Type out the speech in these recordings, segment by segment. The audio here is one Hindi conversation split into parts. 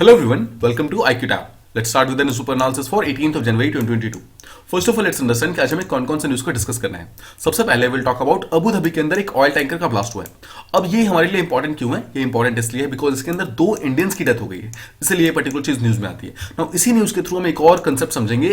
Hello everyone, welcome to IQ Tab. Let's start with the super analysis for 18th of January 2022. First of all let's understand कि आज हमें कौन कौन से न्यूज को डिस्कस करना है। सबसे पहले will talk about Abu Dhabi के अंदर एक ऑयल टैंकर का ब्लास्ट हुआ है। अब ये हमारे लिए इंपॉर्टेंट क्यों है? ये इंपॉर्टेंट इसलिए है बिकॉज इसके अंदर 2 इंडियंस की डेथ हो गई है, इसलिए ये पर्टिकुलर चीज न्यूज में आती है। नाउ इसी न्यूज के थ्रू हम एक और कंसेप्ट समझेंगे।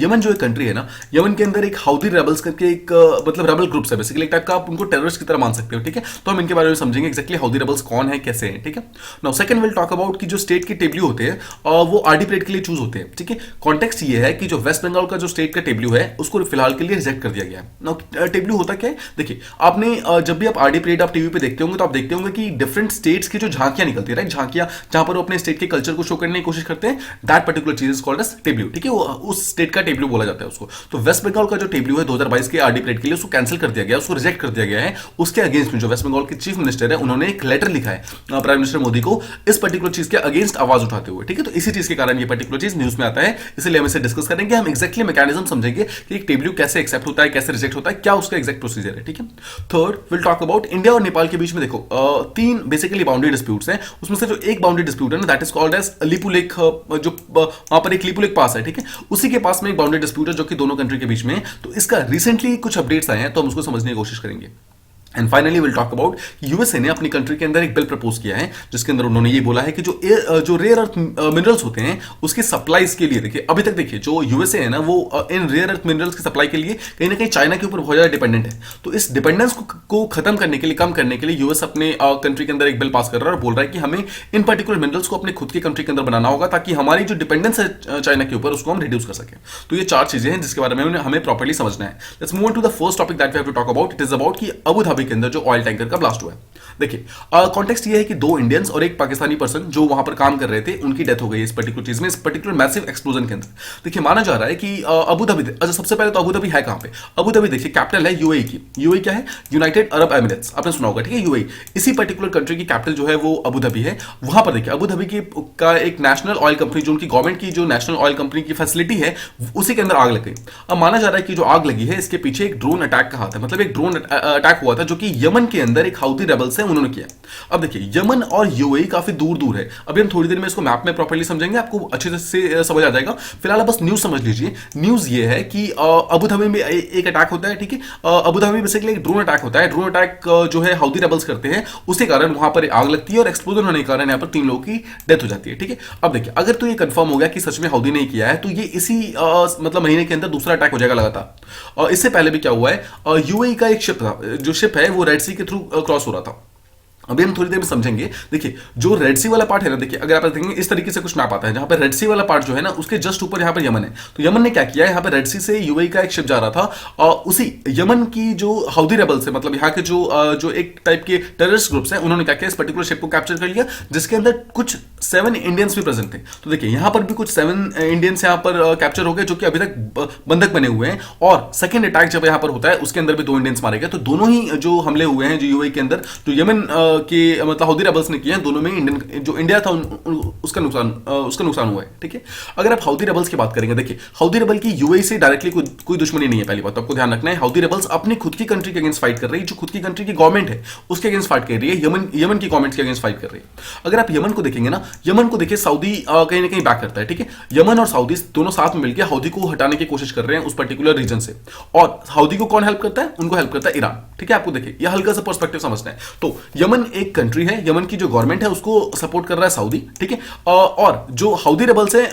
यमन जो एक कंट्री है ना, यमन के अंदर एक हाउदी रेबल्स करके एक मतलब रेबल ग्रुप्स है, बेसिकली एक टाइप का आप उनको टेररिस्ट की तरह मान सकते हो। ठीक है, तो हम इनके बारे में समझेंगे एक्जैक्टली हाउदी रेबल्स कौन है, कैसे हैं। ठीक है, now second will talk about कि जो स्टेट के टेबल्यू होते हैं वो आरडी परेड के लिए चूज होते हैं। ठीक है, कॉन्टेक्स्ट ये है कि जो वेस्ट बंगाल का जो स्टेट का टेबल्यू है उसको फिलहाल के लिए रिजेक्ट कर दिया गया है। नाउ टेबल्यू होता क्या है? देखिए, आपने जब भी आप आरडी परेड आप टीवी पे देखते होंगे तो आप देखते होंगे कि डिफरेंट स्टेट्स की जो झांकियां निकलती है, राइट, झांकियां जहां पर वो अपने स्टेट के कल्चर को शो करने की कोशिश करते हैं, दैट पर्टिकुलर चीज इज कॉल्ड एज टेबल्यू। ठीक है, वो उस स्टेट का टेबल्यू बोला जाता है उसको। तो वेस्ट बंगाल का जो टेबल्यू है 2022 के आरडी परेड के लिए उसको कैंसिल कर दिया गया, उसको रिजेक्ट कर दिया गया है। उसके अगेंस्ट में जो वेस्ट बंगाल के चीफ मिनिस्टर है उन्होंने एक लेटर लिखा है प्राइम मिनिस्टर मोदी को इस पर्टिकुलर चीज के अगेंस्ट आवाज उठाते हुए। ठीक है, तो इसी चीज के कारण ये पर्टिकुलर चीज न्यूज में आता है, इसलिए हम इसे डिस्कस करेंगे। हम एक्जैक्टली मैकेनिज्म समझेंगे कि एक टेबल्यू कैसे एक्सेप्ट होता है, कैसे रिजेक्ट होता है, क्या उसका एग्जैक्ट प्रोसीजर है। ठीक है, third will talk about India और नेपाल के बीच में देखो 3 बेसिकली बाउंड्री डिस्प्यूट्स हैं। उसमें से जो एक बाउंड्री डिस्प्यूट है ना, that is called as Lipulekh, जो वहां पर एक लिपू लेक पास है। ठीक है, उसी के पास में एक बाउंड्री डिस्प्यूट है जो कि दोनों कंट्री के बीच में है। तो इसका रिसेंटली कुछ अपडेट्स आए हैं, तो हम उसको समझने की कोशिश करेंगे। And finally will talk about USA ने अपनी कंट्री के अंदर एक बिल प्रपोज किया है जिसके अंदर उन्होंने ये बोला है कि जो रेयर अर्थ मिनरल्स होते हैं उसके सप्लाईज के लिए, देखिए अभी तक देखिए जो यूएसए है ना वो इन रेयर अर्थ मिनरल्स की सप्लाई के लिए कहीं ना कहीं चाइना के ऊपर बहुत ज्यादा डिपेंडेंट है। तो इस डिपेंडेंस को खत्म करने के लिए, कम करने के लिए यूएस अपने कंट्री के अंदर एक बिल पास कर रहा है और बोल रहा है कि हमें इन पर्टिकुलर मिनरल्स को अपने खुद की कंट्री के अंदर बनाना होगा ताकि हमारी जो डिपेंडेंस है चाइना के ऊपर उसको हम रिड्यूस कर सकें। तो ये 4 चीजें हैं जिसके बारे में हमें प्रॉपर्ली समझना है। Let's move on to the first topic that we have to talk about. It is about कि अबू धाबी के अंदर जो ऑयल टैंकर का ब्लास्ट हुआ है। देखिए, कॉन्टेक्स्ट ये है कि 2 इंडियंस और एक पाकिस्तानी पर्सन जो वहां पर काम कर रहे थे उनकी डेथ हो गई इस पर्टिकुलर चीज में, इस पर्टिकुलर मैसिव एक्सप्लोजन के अंदर। देखिए, माना जा रहा है कि अबू धाबी, अच्छा सबसे पहले तो अबू धाबी है कहां पे? अबू धाबी देखिए कैपिटल है यूएई की। यूएई क्या है? यूनाइटेड अरब एमिरेट्स, आपने सुना होगा। ठीक है, यूएई इसी पर्टिकुलर कंट्री की कैपिटल जो है वो अबू धाबी है। वहां पर देखिए अबू धाबी की का एक नेशनल ऑयल कंपनी, जो उनकी गवर्नमेंट की जो नेशनल ऑयल कंपनी की फैसिलिटी है, उसी के अंदर आग लग गई। अब माना जा रहा है कि जो आग लगी है इसके पीछे एक ड्रोन अटैक का हाथ है, मतलब एक ड्रोन अटैक हुआ था जो कि यमन के अंदर एक हाउती रेबल्स है उन्होंने किया। अब देखिए, यमन और यूएई काफी दूर दूर है। अभी हम थोड़ी देर में इसको मैप में प्रॉपर्ली समझेंगे, आपको अच्छे से समझ आ जाएगा। फिलहाल आप बस न्यूज समझ लीजिए। न्यूज ये है कि अबू धाबी में एक अटैक होता है। ठीक है, अबू धाबी में बेसिकली एक ड्रोन अटैक होता है। ड्रोन अटैक जो है हाउती रेबल्स करते हैं, उसके कारण वहां पर आग लगती है और एक्सप्लोजन होने के कारण यहां पर 3 लोगों की डेथ हो जाती है। ठीक है, अब देखिए अगर तो ये कंफर्म हो गया कि सच में हाउदी ने किया है तो ये इसी मतलब महीने के अंदर दूसरा अटैक हो जाएगा लगातार। इससे पहले भी क्या हुआ है, यूएई का एक शिप था, जो शिप है वो रेड सी के थ्रू क्रॉस हो रहा था। अभी हम थोड़ी देर में समझेंगे। देखिए, जो रेड सी वाला पार्ट है ना, देखिए अगर आप देखेंगे इस तरीके से कुछ मैप आता है जहां पर रेड सी वाला पार्ट जो है ना उसके जस्ट ऊपर यहां पर यमन है। तो यमन ने क्या किया है, यहां पर रेड सी से यूएई का एक शिप जा रहा था और उसी यमन की जो हाउदी रेबल्स है, मतलब यहां के जो एक टाइप के टेररिस्ट ग्रुप्स हैं, उन्होंने क्या किया, इस पर्टिकुलर शिप को कैप्चर कर लिया जिसके अंदर कुछ 7 इंडियंस भी प्रेजेंट थे। तो देखिए यहां पर भी कुछ 7 इंडियंस यहां पर कैप्चर हो गए जो कि अभी तक बंधक बने हुए हैं। और सेकेंड अटैक जब यहां पर होता है उसके अंदर भी 2 इंडियंस मारे गए। तो दोनों ही जो हमले हुए हैं जो यूएई के अंदर, जो यमन के मतलब हाउदी रेबल्स ने किया है, दोनों में इंडियन जो इंडिया था उसका नुकसान हुआ है। ठीक है, अगर आप हाउदी रेबल्स की बात करेंगे, देखिए हाउदी रेबल की यूएई से डायरेक्टली कोई दुश्मनी नहीं है। पहली बात तो आपको ध्यान रखना है, हाउदी रेबल्स अपनी खुद की कंट्री के अगेंस्ट फाइट कर रही है, जो खुद की कंट्री की गवर्नमेंट है उसके अगेंस्ट फाइट कर रही है, यमन की गवर्नमेंट के अगेंस्ट फाइट कर रही है। अगर आप यमन को देखेंगे ना, यमन को देखिए सऊदी कहीं ना कहीं बैक करता है। ठीक है, यमन और सऊदी दोनों साथ में मिलकर हाउदी को हटाने की कोशिश कर रहे हैं उस पर्टिकुलर रीजन से। और हाउदी को कौन हेल्प करता है? उनको हेल्प करता है ईरान। ठीक है, आपको देखिए यह हल्का सा पर्सपेक्टिव समझना है। तो यमन एक कंट्री है, यमन की जो गवर्नमेंट है उसको सपोर्ट कर रहा है सऊदी। ठीक है, और जो हाउदी रेबल्स है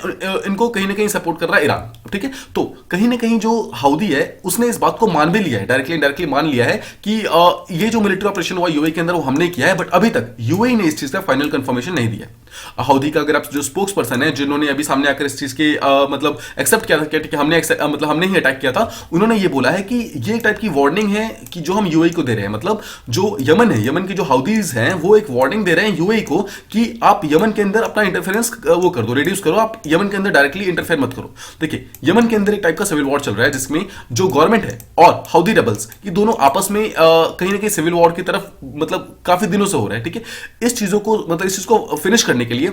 इनको कहीं ना कहीं सपोर्ट कर रहा है ईरान। ठीक है, तो कहीं ना कहीं जो हाउदी है उसने इस बात को मान भी लिया है, डायरेक्टली इनडायरेक्टली मान लिया है कि ये जो मिलिट्री ऑपरेशन हुआ यूएई के अंदर वो हमने किया है। बट अभी तक यूएई ने इस चीज का फाइनल कंफर्मेशन नहीं दिया। हाउदी का अगर आप जो स्पोक्स पर्सन है जिन्होंने अभी सामने आकर इस चीज के मतलब एक्सेप्ट किया था कि हमने ही अटैक किया था, उन्होंने ये बोला है कि ये एक टाइप की वार्निंग है कि जो हम यूएई को दे रहे हैं, मतलब जो यमन है, यमन की जो हाउदीज हैं वो एक वार्निंग दे रहे हैं यूएई को कि आप यमन के अंदर अपना इंटरफेरेंस वो कर दो, रिड्यूस करो, आप यमन के अंदर डायरेक्टली इंटरफेयर मत करो। देखिए, यमन के अंदर एक टाइप का सिविल वॉर चल रहा है जिसमें जो गवर्नमेंट है और हाउदी रेबल्स ये दोनों आपस में कहीं ना कहीं सिविल वॉर की तरफ मतलब काफी दिनों से हो रहा है। ठीक है, इस चीज को फिनिश करने के लिए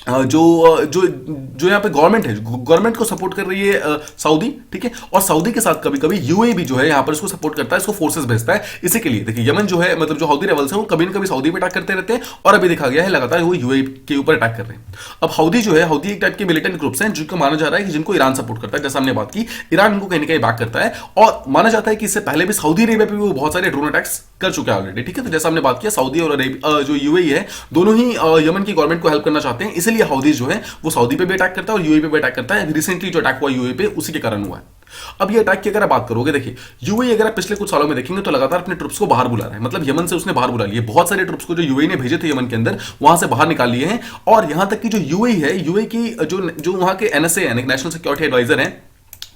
जो जो जो यहाँ पे गवर्नमेंट है, गवर्नमेंट को सपोर्ट कर रही है सऊदी, ठीक है। और सऊदी के साथ कभी कभी यूएई भी जो है यहाँ पर इसको सपोर्ट करता है, इसको फोर्सेस भेजता है। इसी के लिए देखिए यमन जो है, मतलब जो हौदी रेबल्स हैं वो कभी ना कभी सऊदी पे अटैक करते रहते हैं, और अभी देखा गया है लगातार वो यूएई के ऊपर अटैक कर रहे हैं। अब हौदी जो है, हौदी एक टाइप के मिलिटेंट ग्रुप्स हैं जिनको माना जा रहा है कि जिनको ईरान सपोर्ट करता है। जैसा हमने बात की, ईरान इनको कहीं ना कहीं बैक करता है, और माना जाता है कि इससे पहले भी सऊदी अरेबिया पे भी वो बहुत सारे ड्रोन अटैक्स कर चुके हैं ऑलरेडी, ठीक है। तो जैसा हमने बात किया, सऊदी और जो यूएई है, दोनों ही यमन की गवर्नमेंट को हेल्प करना चाहते हैं, इसलिए हौदी जो है वो सऊदी पे भी अटैक करता है और यूएई पे भी अटैक करता है। रिसेंटली जो अटैक हुआ यूएई पे, उसी के कारण हुआ है। अब ये अटैक की अगर आप बात करोगे, देखिए यूएई अगर आप पिछले कुछ सालों में देखेंगे तो लगातार अपने ट्रुप्स को बाहर बुला रहा है, मतलब यमन से उसने बाहर बुला लिए बहुत सारे ट्रुप्स को जो यूएई ने भेजे थे यमन के अंदर, वहां से बाहर निकाल लिए हैं। और यहां तक कि जो यूएई है, यूएई की जो वहां के एनएसए यानी नेशनल सिक्योरिटी एडवाइजर हैं,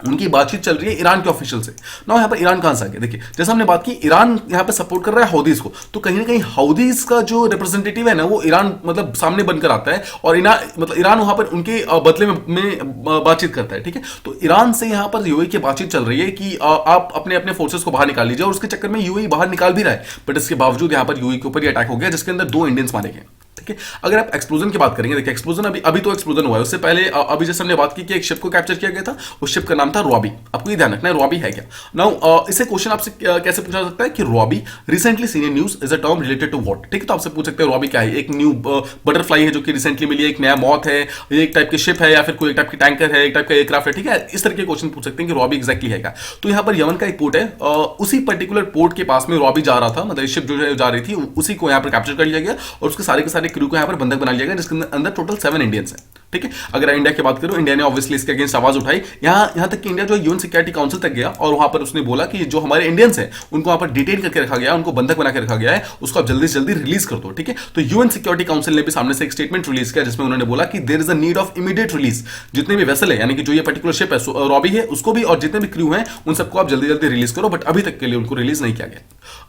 उनकी बातचीत चल रही है ईरान के ऑफिशियल से ना। यहाँ पर ईरान कहां से आ गया, देखिए जैसे हमने बात की, ईरान यहाँ पे सपोर्ट कर रहा है हौदीज को, तो कहीं ना कहीं हौदीज का जो रिप्रेजेंटेटिव है ना, वो ईरान मतलब सामने बनकर आता है, और ईरान वहां पर उनके बदले में बातचीत करता है, ठीक है। तो ईरान से यहाँ पर यूएई की बातचीत चल रही है कि आप अपने अपने फोर्सेस को बाहर निकाल लीजिए, और उसके चक्कर में यूएई बाहर निकाल भी रहा है, बट इसके बावजूद यहाँ पर यूएई के ऊपर अटैक हो गया, जिसके अंदर 2 इंडियंस मारे गए, ठीक है। अगर आप एक्सप्लोजन की बात करेंगे, देखिए एक्सप्लोजन अभी तो एक्सप्लोजन हुआ है, उससे पहले अभी जैसे हमने बात की कि एक शिप को कैप्चर किया गया था, उस शिप का नाम था रॉबी। आपको ये ध्यान रखना है रॉबी है क्या। नाउ इसे क्वेश्चन आपसे कैसे पूछा सकता है कि robi recently seen in news is a term related to what, ठीक है। तो आपसे पूछ सकते हैं रॉबी क्या है, एक न्यू बटरफ्लाई है जो कि रिसेंटली मिली है, एक नया मॉथ है, एक टाइप की शिप है, या फिर कोई एक टाइप की टैंकर है, एक टाइप का एयरक्राफ्ट है, ठीक है। इस तरह के क्वेश्चन पूछ सकते हैं कि रॉबी एग्जैक्टली है क्या। तो यहाँ पर यमन का एक पोर्ट है, उसी पर्टिकुलर पोर्ट के पास में रॉबी जा रहा था, मतलब शिप जो है जा रही थी, उसी को यहाँ पर कैप्चर कर लिया गया, और उसके सारे के सारे क्रू को यहाँ पर बंधक बना लिया गया, जिसके अंदर टोटल 7 इंडियंस हैं, ठीक है। अगर इंडिया की बात करूं, इंडिया ने ऑब्वियसली इसके अगेंस्ट आवाज उठाई, यहां तक कि इंडिया जो यूएन सिक्योरिटी काउंसिल तक गया, और वहां पर उसने बोला कि जो हमारे इंडियंस हैं उनको वहां पर डिटेन करके रखा गया है, उनको बंधक बना के रखा गया है, उसको आप जल्दी से जल्दी रिलीज कर दो, ठीक है। तो यूएन सिक्योरिटी काउंसिल ने भी सामने से एक स्टेटमेंट रिलीज किया, जिसमें उन्होंने बोला कि there is a need of immediate release. जितने भी वेसल है, यानी कि जो ये पर्टिकुलर शिप है रॉबी है, उसको भी, और जितने भी क्रू हैं उन सबको आप जल्दी जल्दी रिलीज करो, बट अभी तक के लिए उनको रिलीज नहीं किया गया।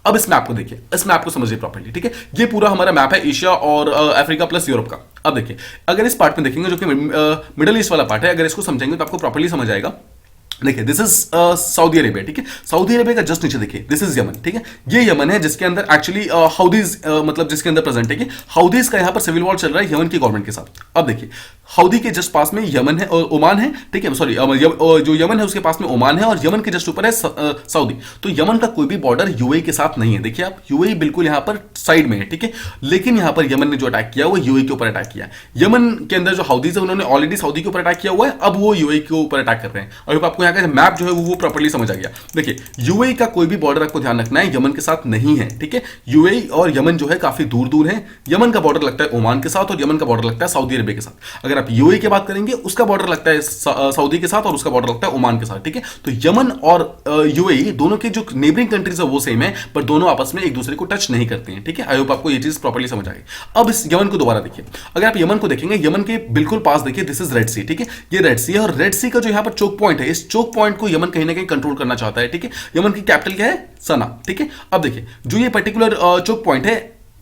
अब इस मैप को देखिए, इस मैप को समझिए प्रॉपर्ली, ठीक है। ये पूरा हमारा मैप है एशिया और अफ्रीका प्लस यूरोप का। अब देखिए, अगर इस पार्ट में देखेंगे जो कि मिडिल ईस्ट वाला पार्ट है, अगर इसको समझेंगे तो आपको प्रॉपर्ली समझ आएगा। देखिए दिस इज सऊदी अरेबिया, ठीक है। सऊदी अरेबिया का जस्ट नीचे देखिए, दिस इज यमन, ठीक है। ये यमन है जिसके अंदर एक्चुअली हौदीज मतलब जिसके अंदर प्रेजेंट है कि हौदीज का यहाँ पर सिविल वॉर चल रहा है यमन की गवर्नमेंट के साथ। अब देखिए, हौदी के जस्ट पास में यमन है और ओमान है, ठीक है। सॉरी, जो यमन है उसके पास में ओमान है, और यमन के जस्ट ऊपर है सऊदी। तो यमन का कोई भी बॉर्डर यूएई के साथ नहीं है। देखिए आप, यूएई बिल्कुल यहाँ पर साइड में है, ठीक है। लेकिन यहाँ पर यमन ने जो अटैक किया वो यूएई के ऊपर अटैक किया। यमन के अंदर जो हौदीज है उन्होंने ऑलरेडी सऊदी के ऊपर अटैक किया हुआ है, अब वो यूएई के ऊपर अटैक कर रहे हैं। और आपको यहाँ का मैप जो है वो प्रॉपर्ली समझ आ गया। देखिए, यूएई का कोई भी बॉर्डर आपको ध्यान रखना है यमन के साथ नहीं है, ठीक है। यूएई और यमन जो है काफी दूर दूर है। यमन का बॉर्डर लगता है ओमान के साथ, और यमन का बॉर्डर लगता है सऊदी अरेबिया के साथ। अगर आप यूएई की बात करेंगे, उसका बॉर्डर लगता है सऊदी के साथ, और उसका बॉर्डर लगता है ओमान के साथ, ठीक है। तो यमन और यूएई दोनों के जो नेबरिंग कंट्रीज है वो सेम है, पर दोनों आपस में एक दूसरे को टच नहीं करते हैं, ठीक है। आई होप आपको ये चीज प्रॉपर्ली समझ आ गई। अब इस यमन को दोबारा देखिए, अगर आप यमन को देखेंगे, यमन के बिल्कुल पास देखिए, दिस इज रेड सी, ठीक है। ये रेड सी है, और रेड सी का जो यहाँ पर चोक पॉइंट है, इस चोक पॉइंट को यमन कहीं ना कहीं कंट्रोल करना चाहता है, ठीक है। यमन की कैपिटल क्या है, सना, ठीक है। अब देखिए, जो ये पर्टिकुलर चोक पॉइंट है,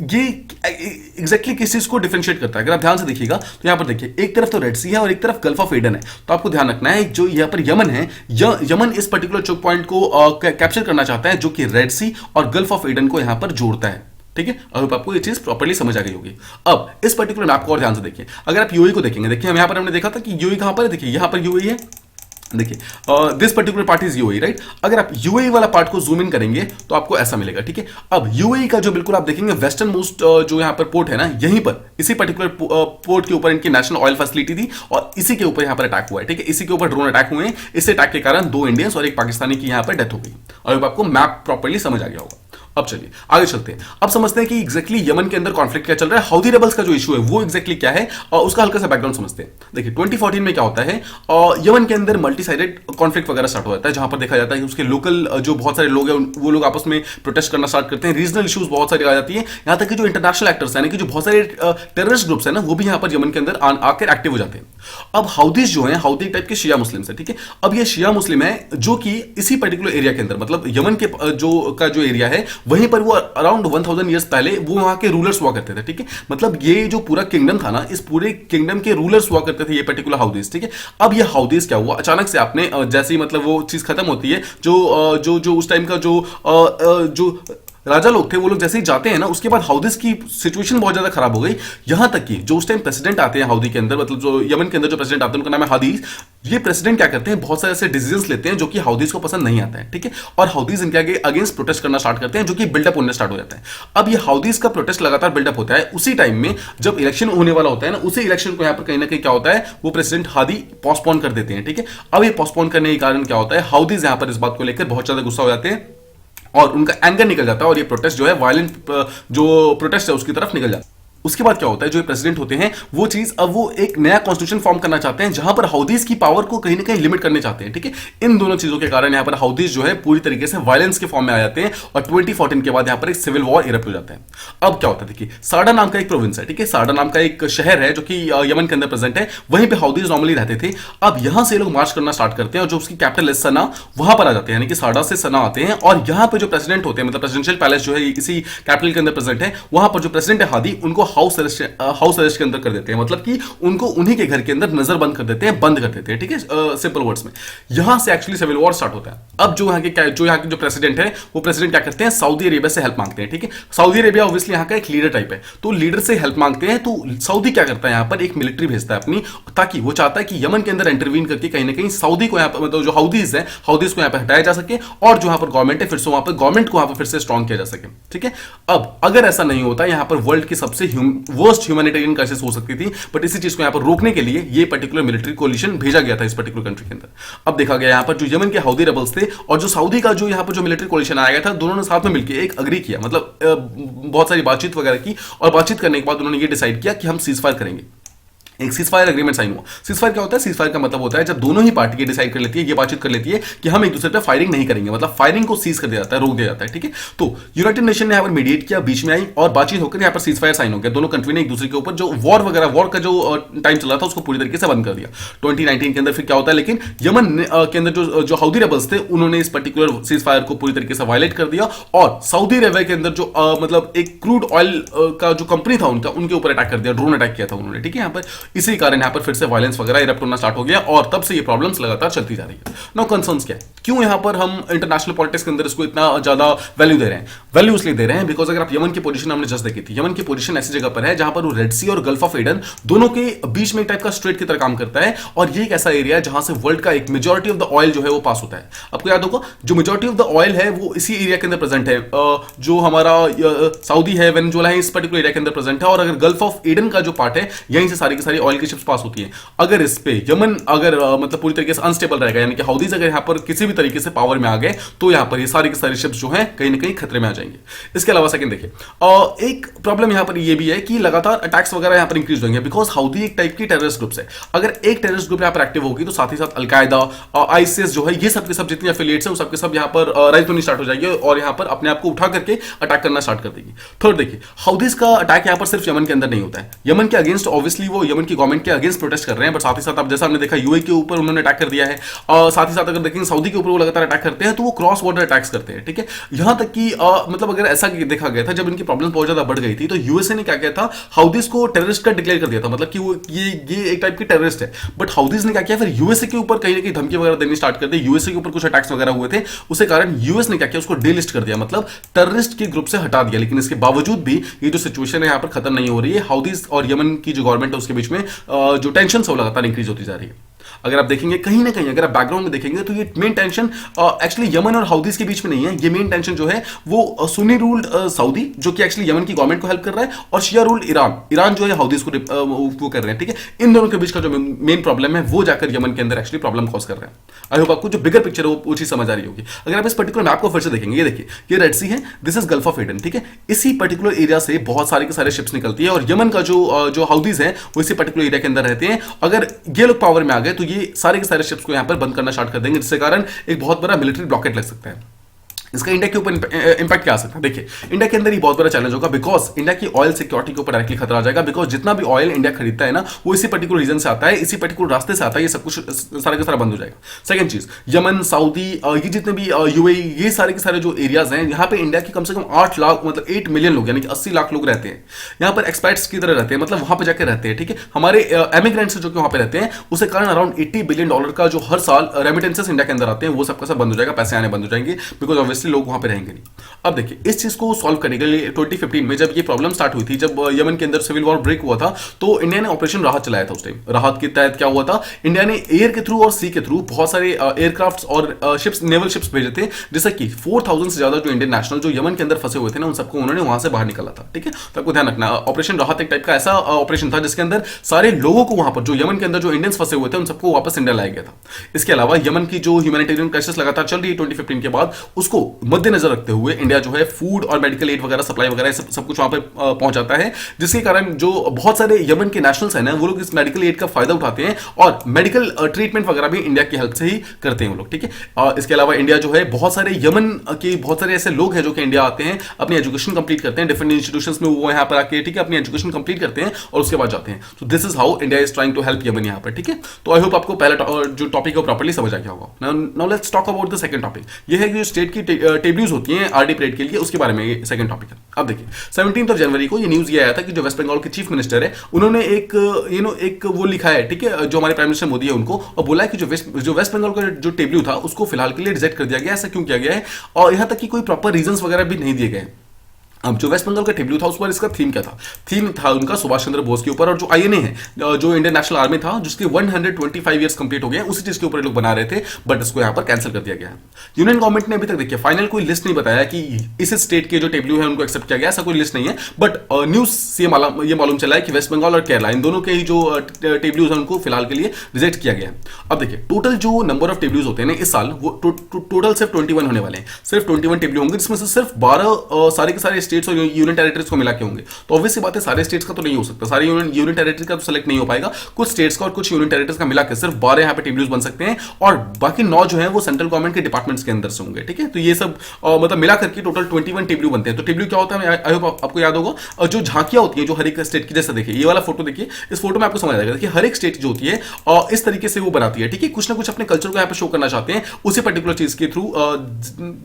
ये एग्जैक्टली किस चीज को डिफरेंशिएट करता है, अगर आप ध्यान से देखिएगा तो यहां पर देखिए, एक तरफ तो रेड सी है और एक तरफ गल्फ ऑफ एडन है। तो आपको ध्यान रखना है, जो यहां पर यमन है, यमन इस पर्टिकुलर चोक पॉइंट को कैप्चर करना चाहता है, जो कि रेड सी और गल्फ ऑफ एडन को यहां पर जोड़ता है, ठीक है। अब आपको ये चीज प्रॉपर्ली समझ आ गई होगी। अब इस पर्टिकुलर मैप को और ध्यान से देखिए, अगर आप यूएई को देखेंगे, देखिए हम यहां पर हमने देखा था कि यूएई कहां पर है, देखिए यहां पर यूएई है, देखिए this particular part is UAE, right. अगर आप यूएई वाला पार्ट को जूम इन करेंगे तो आपको ऐसा मिलेगा, ठीक है। अब यूएई का जो बिल्कुल आप देखेंगे वेस्टर्न मोस्ट जो यहां पर पोर्ट है ना, यहीं पर इसी पर्टिकुलर पोर्ट के ऊपर इनकी नेशनल ऑयल फैसिलिटी थी, और इसी के ऊपर यहां पर अटैक हुआ है, ठीक है। इसी के ऊपर ड्रोन अटैक हुए हैं, इस अटैक के कारण 2 इंडियंस और एक पाकिस्तानी की यहां पर डेथ हो गई। और अब आपको मैप प्रॉपर्ली समझ आ गया होगा। अब चलिए आगे चलते हैं, अब समझते हैं कि एग्जैक्टली यमन के अंदर कॉन्फ्लिक्ट क्या चल रहा है, हौदी रेबल्स का जो इशू है वो एग्जैक्टली क्या है, और उसका हल्का सा बैकग्राउंड समझते हैं। देखिए 2014 में क्या होता है, यमन के अंदर मल्टी साइडेड कॉन्फ्लिक्ट वगैरह स्टार्ट हो जाता है, जहां पर देखा जाता है कि उसके लोकल जो बहुत सारे लोग हैं वो लोग आपस में प्रोटेस्ट करना स्टार्ट करते हैं, रीजनल इश्यूज बहुत सारी आ जाती है, यहां तक कि जो इंटरनेशनल एक्टर्स यानी कि जो बहुत सारे टेररिस्ट ग्रुप्स हैं ना, वो भी यहां पर यमन के अंदर आकर एक्टिव हो जाते हैं। अब हाउदीज जो है, हाउदी टाइप के शिया मुस्लिम्स है, ठीक है। अब ये शिया मुस्लिम है जो कि इसी पर्टिकुलर एरिया के अंदर, मतलब यमन के जो एरिया है वहीं पर वो अराउंड 1000 ईयर्स पहले वो वहां के रूलर्स हुआ करते थे, ठीक है। मतलब ये जो पूरा किंगडम था ना, इस पूरे किंगडम के रूलर्स हुआ करते थे ये पर्टिकुलर हाउदीज, ठीक है। अब ये हाउदीज क्या हुआ, अचानक से आपने जैसे ही मतलब वो चीज खत्म होती है, जो उस टाइम का जो राजा लोग थे वो लोग जैसे ही जाते हैं ना, उसके बाद हाउदीज की सिचुएशन बहुत ज्यादा खराब हो गई। यहां तक कि जो उस टाइम प्रेसिडेंट आते हैं हाउदी के अंदर, मतलब जो यमन के अंदर जो प्रेसिडेंट आते हैं उनका नाम है हादीज। ये प्रेसिडेंट क्या करते हैं, बहुत सारे ऐसे डिसीजंस लेते हैं जो कि हाउदीज को पसंद नहीं आता है, ठीक है, और हाउदीज इनके आगे अगेंस्ट प्रोटेस्ट करना स्टार्ट करते हैं, जो कि बिल्डअप होने स्टार्ट हो जाता है। अब ये हाउदीज का प्रोटेस्ट लगातार बिल्डअप होता है, उसी टाइम में जब इलेक्शन होने वाला होता है ना, उसी इलेक्शन को यहाँ पर कहीं ना कहीं क्या होता है, वो प्रेसिडेंट हादी पोस्टपोन कर देते हैं, ठीक है। अब ये पोस्टपोन करने के कारण क्या होता है, हाउदीज यहाँ पर इस बात को लेकर बहुत ज्यादा गुस्सा हो जाते हैं और उनका एंगर निकल जाता है और ये प्रोटेस्ट जो है वायलेंट जो प्रोटेस्ट है उसकी तरफ निकल जाता है। उसके बाद क्या होता है, जो प्रेसिडेंट होते हैं वो चीज, अब वो एक नया कॉन्स्टिट्यूशन फॉर्म करना चाहते हैं जहां पर हाउदीज की पावर को कहीं ना कहीं लिमिट करने चाहते हैं, ठीक है। इन दोनों चीजों के कारण यहां पर हाउदीज जो है पूरी तरीके से वायलेंस के फॉर्म में आ जाते हैं और 2014 के बाद यहां पर एक सिविल वॉर इरप्ट हो जाता है। अब क्या होता है, देखिए साडा नाम का एक प्रोविंस है, ठीक है, साडा नाम का एक शहर है जो कि यमन के अंदर प्रेजेंट है, वहीं पे हाउदीज नॉर्मली रहते थे। अब यहां से लोग मार्च करना स्टार्ट करते हैं और जो उसकी कैपिटल है सना, वहां पर आ जाते हैं, यानी कि साडा से सना आते हैं और यहां पर जो प्रेसिडेंट होते हैं, मतलब प्रेसिडेंशियल पैलेस जो है इसी कैपिटल के अंदर प्रेजेंट है, वहां पर जो प्रेसिडेंट है हादी, उनको हाउस अरेस्ट के अंदर कर देते हैं, मतलब कि उनको उन्हीं के घर के अंदर नजर बंद कर देते हैं, बंद कर देते हैं, ठीक है, सिंपल वर्ड्स में। यहां से एक्चुअली सिविल वॉर स्टार्ट होता है। अब जो यहाँ के जो प्रेसिडेंट है, वो प्रेसिडेंट क्या करते हैं, सऊदी अरेबिया से हेल्प मांगते हैं, ठीक है। सऊदी अरेबिया ऑब्वियसली यहाँ का एक लीडर टाइप है, तो लीडर से हेल्प मांगते हैं, तो सऊदी क्या करता है, यहाँ पर एक मिलिट्री भेजता है अपनी, ताकि वो चाहता है कि यमन के अंदर इंटरवीन करके कहीं ना कहीं सऊदी को यहाँ पर, मतलब जो हाउदीज है, हाउदीज को यहाँ पर हटाया जा सके और जो यहाँ पर गवर्नमेंट है फिर से वहां पर गवर्नमेंट को वहां पर फिर से स्ट्रॉन्ग किया जा सके, ठीक है। अब अगर ऐसा नहीं होता, यहाँ पर वर्ल्ड की सबसे वर्स्ट ह्यूमैनिटेरियन क्राइसिस हो सकती थी, बट इसी चीज को यहां पर रोकने के लिए ये पर्टिकुलर मिलिट्री कोलिशन भेजा गया था इस पर्टिकुलर कंट्री के अंदर। अब देखा गया यहां पर जो यमन के हाउदी रेबल्स थे और जो सऊदी का जो यहां पर जो मिलिट्री कोलिशन आया गया था, दोनों ने साथ में मिलकर एक अग्री किया, मतलब बहुत सारी बातचीत वगैरह की, और बातचीत करने के बाद उन्होंने ये डिसाइड किया कि हम सीज फायर करेंगे। एक सीजफायर एग्रीमेंट साइन हुआ। सीजफायर क्या होता है, सीजफायर का मतलब होता है जब दोनों ही पार्टी ये डिसाइड कर लेती है, ये बातचीत कर लेती है कि हम एक दूसरे पे फायरिंग नहीं करेंगे, मतलब फायरिंग को सीज कर दिया जाता है, रोक दिया जाता है, ठीक है। तो यूनाइटेड नेशन ने यहाँ पर मीडिएट किया, बीच में आई और बातचीत होकर यहाँ पर सीजफायर साइन हो गया। दोनों कंट्री ने एक दूसरे के ऊपर जो वॉर का जो टाइम चल रहा था उसको पूरी तरीके से बंद कर दिया। 2019 के अंदर फिर क्या होता है, लेकिन यमन के अंदर जो हाउदी रेबल्स थे उन्होंने इस पर्टिकुलर सीजफायर को पूरी तरीके से वायलेट कर दिया और सऊदी अरेबिया के अंदर जो मतलब एक क्रूड ऑयल का जो कंपनी था उनके ऊपर अटैक कर दिया, ड्रोन अटैक किया था उन्होंने, ठीक है। यहाँ पर इसी कारण यहाँ पर फिर से वायलेंस वगैरह इरप्ट होना स्टार्ट हो गया और तब से ये प्रॉब्लम्स लगातार चलती जा रही है। नो कंसर्न्स क्या है, क्यों यहां पर हम इंटरनेशनल पॉलिटिक्स के अंदर इसको इतना ज्यादा वैल्यू दे रहे हैं? वैल्यू इसलिए दे रहे हैं बिकॉज अगर आप यमन की पोजीशन हमने जस्ट देखी थी, यमन की पोजीशन ऐसी जगह पर है जहां पर वो रेड सी और गल्फ ऑफ एडन दोनों के बीच में एक टाइप का स्ट्रेट की तरह काम करता है और ये एक ऐसा एरिया है जहां से वर्ल्ड का एक मेजॉरिटी ऑफ द ऑयल जो है वो पास होता है। आपको याद होगा जो मेजॉरिटी ऑफ द ऑयल है वो इसी एरिया के अंदर प्रेजेंट है, जो हमारा सऊदी है, वेनेजुएला है, इस पर्टिकुलर एरिया के अंदर प्रेजेंट है और अगर गल्फ ऑफ एडन का जो पार्ट है यहीं से सारी की सारी ऑयल की शिप्स पास होती है। अगर इस पे यमन अगर मतलब पूरी तरीके से अनस्टेबल रहेगा, यानी कि हाउदीज अगर यहां पर किसी भी तरीके से पावर में आ गए तो यहां पर ये सारी की सारी शिप्स जो हैं कहीं ना कहीं खतरे में आ जाएंगे। इसके अलावा सेकंड देखिए, एक प्रॉब्लम यहां पर ये भी है कि लगातार अटैक्स वगैरह यहां पर इंक्रीज होंगे बिकॉज हाउदी एक टाइप की टेररिस्ट ग्रुप्स है। अगर एक टेररिस्ट ग्रुप यहां पर एक्टिव होगी तो साथ ही साथ अलकायदा, आईसीएस जो है, ये सब के सब जितनी एफिलिएट्स हैं वो सबके सब यहां पर राइज होनी स्टार्ट हो जाएगी और यहां पर अपने आप को उठा करके अटैक करना स्टार्ट कर देगी। थर्ड देखिए, हाउदीज का अटैक यहां पर सिर्फ यमन के अंदर नहीं होता है, यमन के अगेंस्ट ऑब्वियसली वो यमन की गवर्नमेंट के अगेंस्ट प्रोटेस्ट कर रहे हैं, बट साथ ही साथ अब जैसा हमने देखा यूए के ऊपर उन्होंने अटैक कर दिया है और साथ ही साथ अगर देखेंगे सऊदी के ऊपर वो लगातार अटैक करते हैं तो वो क्रॉस बॉर्डर अटैक्स करते हैं, ठीक है। यहां तक कि मतलब अगर ऐसा देखा गया था जब इनकी प्रॉब्लम बहुत ज्यादा बढ़ गई थी तो यूएसए ने क्या किया था, हाउदीज को टेररिस्ट का डिक्लेयर कर दिया था, मतलब कि वो ये एक टाइप की टेररिस्ट है। बट हाउदीज ने क्या किया, फिर यूएसए के ऊपर कहीं ना कहीं धमकी वगैरह देनी स्टार्ट कर दी। यूएसए के ऊपर कुछ अटैक्स वगैरह हुए थे, उसके कारण यूएस ने क्या किया, उसको डेलिस्ट कर दिया, मतलब टेररिस्ट के ग्रुप से हटा दिया। लेकिन इसके बावजूद भी ये जो सिचुएशन है यहाँ पर खत्म नहीं हो रही है, हाउदीज और यमन की जो गवर्नमेंट है उसके बीच में जो टेंशन है वो लगातार इंक्रीज होती जा रही है। अगर आप देखेंगे कहीं ना कहीं, अगर आप बैकग्राउंड में देखेंगे तो ये मेन टेंशन एक्चुअली यमन और हाउदीज के बीच में नहीं है, ये मेन टेंशन जो है वो सुन्नी रूल्ड सऊदी जो कि एक्चुअली यमन की गवर्नमेंट को हेल्प कर रहा है और शिया रूल्ड ईरान जो है हाउदीज को वो कर रहे हैं, ठीक है। इन दोनों के बीच का जो मेन प्रॉब्लम है वो जाकर यमन के अंदर एक्चुअली प्रॉब्लम कॉज कर रहे हैं। आई होप आपको जो बिगर पिक्चर है वो चीज समझ आ रही होगी। अगर आप इस पर्टिकुलर मैप को फिर से देखेंगे, ये देखिए, ये रेड सी है, this is gulf of Aden, ठीक है। इसी पर्टिकुलर एरिया से बहुत सारे के सारे शिप्स निकलती है और यमन का जो हाउदीज है वो इसी पर्टिकुलर एरिया के अंदर रहते हैं। अगर ये लोग पावर में आ गए तो ये सारे के सारे शिप्स को यहां पर बंद करना स्टार्ट कर देंगे, जिसके कारण एक बहुत बड़ा मिलिट्री ब्लॉकेट लग सकता है। इसका इंडिया के ऊपर इंपैक्ट क्या आ सकता है? देखिए, इंडिया के अंदर ही बहुत बड़ा चैलेंज होगा बिकॉज इंडिया की ऑयल सिक्योरिटी के ऊपर डायरेक्टली खतरा आ जाएगा बिकॉज जितना भी ऑयल इंडिया खरीदता है ना वो इसी पर्टिकुलर रीजन से आता है, इसी पर्टिकुलर रास्ते से आता है, ये सब कुछ सारा का सारा बंद हो जाएगा। सेकंड चीज, यमन, सऊदी, ये जितने भी यूएई, ये सारे के सारे जो एरियाज हैं यहाँ पे इंडिया के कम से कम 8 लाख मतलब 8 मिलियन लोग यानी कि 80 लाख लोग रहते हैं। यहाँ पर एक्सपर्ट्स की तरह रहते हैं, मतलब वहां पर जाकर रहते हैं, ठीक है। हमारे एमिग्रेंट्स जो कि वहां पर रहते हैं उसके कारण अराउंड $80 बिलियन का जो हर साल रेमिटेंसेस इंडिया के अंदर आते हैं वो सबका सब बंद हो जाएगा, पैसे आने बंद हो जाएंगे बिकॉज ऑब्वियसली लोग वहां पे रहेंगे नहीं। अब देखिए इस चीज को सॉल्व करने के लिए 2015 में जब ये प्रॉब्लम स्टार्ट हुई थी, जब यमन के अंदर सिविल वॉर ब्रेक हुआ था, तो इंडिया ने ऑपरेशन राहत चलाया था। उस टाइम राहत के तहत क्या हुआ था, इंडिया ने एयर के थ्रू और सी के थ्रू बहुत सारे एयरक्राफ्ट और शिप्स, नेवल शिप्स भेजे थे, जैसे कि 4000 से ज्यादा जो इंडियन नेशनल जो यमन के अंदर फंसे हुए थे ना, उन सबको उन्होंने वहां से बाहर निकाला था। ठीक है, तो आपको ध्यान रखना, ऑपरेशन राहत एक टाइप का ऐसा ऑपरेशन था जिसके अंदर सारे लोगों को वहां पर जो यमन के अंदर जो इंडियंस फंसे हुए थे उन सबको वापस इंडिया लाया गया था। इसके अलावा यमन की जो ह्यूमैनिटेरियन क्राइसिस लगातार चल रही है 2015 के बाद, उसको मद्देनजर रखते हुए इंडिया जो है फूड और मेडिकल एड वगैरह, सप्लाई वगैरह सब कुछ वहां पे पहुंचाता है, जिसके कारण जो बहुत सारे यमन के नेशनल्स हैं ना, वो लोग इस मेडिकल एड का फायदा उठाते हैं और मेडिकल ट्रीटमेंट वगैरह भी इंडिया की हेल्प से ही करते हैं वो लोग। ठीक है, इसके अलावा इंडिया जो है बहुत सारे यमन के बहुत सारे ऐसे लोग हैं जो कि इंडिया आते हैं, अपनी एजुकेशन कंप्लीट करते हैं डिफरेंट इंस्टीट्यूशंस में, वो यहाँ पर आके ठीक है अपनी एजुकेशन कंप्लीट करते हैं और उसके बाद जाते हैं। तो this is how India is trying to help Yemen यहाँ पर। ठीक है, तो आई होप आपको पहला जो टॉपिक है प्रॉपर्ली समझ आ गया होगा। Now let's talk about the second topic. ये है कि जो स्टेट की टेबल्स होती हैं आरडी परेड के लिए, उसके बारे में सेकंड टॉपिक है। अब देखिए 17 जनवरी को ये न्यूज ये आया था कि जो वेस्ट बंगाल के चीफ मिनिस्टर है, उन्होंने एक एक वो लिखा है, ठीक है, जो हमारे प्राइम मिनिस्टर मोदी है उनको, और बोला है कि जो वेस्ट बंगाल का जो टेबल था उसको फिलहाल के लिए रिजेक्ट कर दिया गया। ऐसा क्यों किया गया है, और यहां तक कि कोई प्रॉपर रीजंस वगैरह भी नहीं दिए गए। अब जो वेस्ट बंगाल का टेबल था उस पर इसका थीम क्या था, थीम था उनका सुभाष चंद्र बोस के ऊपर, और जो आईएनए है, जो इंडियन नेशनल आर्मी था, जिसके 125 इयर्स कंप्लीट हो गए, उसी चीज के ऊपर लोग बना रहे थे, बट इसको यहां पर कैंसिल कर दिया गया है। यूनियन गवर्नमेंट ने अभी तक देखिए फाइनल कोई लिस्ट नहीं बताया कि इस स्टेट के जो टेबल है उनको एक्सेप्ट किया गया, ऐसा कोई लिस्ट नहीं है, बट न्यूज से ये मालूम चला है कि वेस्ट बंगाल और केरला इन दोनों के ही जो टेबल है उनको फिलहाल के लिए रिजेक्ट किया गया है। अब देखिए टोटल जो नंबर ऑफ टेबल्स होते हैं इस साल, वो टोटल सिर्फ 21 होने वाले हैं, सिर्फ 21 टेबल होंगे, जिसमें से सिर्फ 12 सारे के सारे स्टेट्स और यूनियन टेरिटरीज को मिला के होंगे। तो ऑब्वियस सी बात है सारे स्टेट्स का तो नहीं हो सकता, सारे यूनियन टेरिटरीज का तो सेलेक्ट नहीं हो पाएगा, कुछ स्टेट्स का और कुछ यूनियन टेरिटरीज का मिला के सिर्फ 12 यहाँ पे टेबल्स बन सकते हैं, और बाकी 9 जो है वो सेंट्रल गवर्नमेंट के डिपार्टमेंट्स के अंदर से होंगे। ठीक है, तो ये सब मतलब मिला करके टोटल 21 टेबल बनते हैं। तो टेबल क्या होता है, आई होप आपको याद होगा, और जो झांकियां होती हैं जो हर एक स्टेट की, जैसे देखिए ये वाला फोटो देखिए, इस फोटो में आपको समझ आएगा कि हर एक स्टेट जो होती है और इस तरीके से वो बनाती है। ठीक है, कुछ ना कुछ अपने कल्चर को यहाँ पे शो करना चाहते हैं उसी पर्टिकुलर चीज के थ्रू।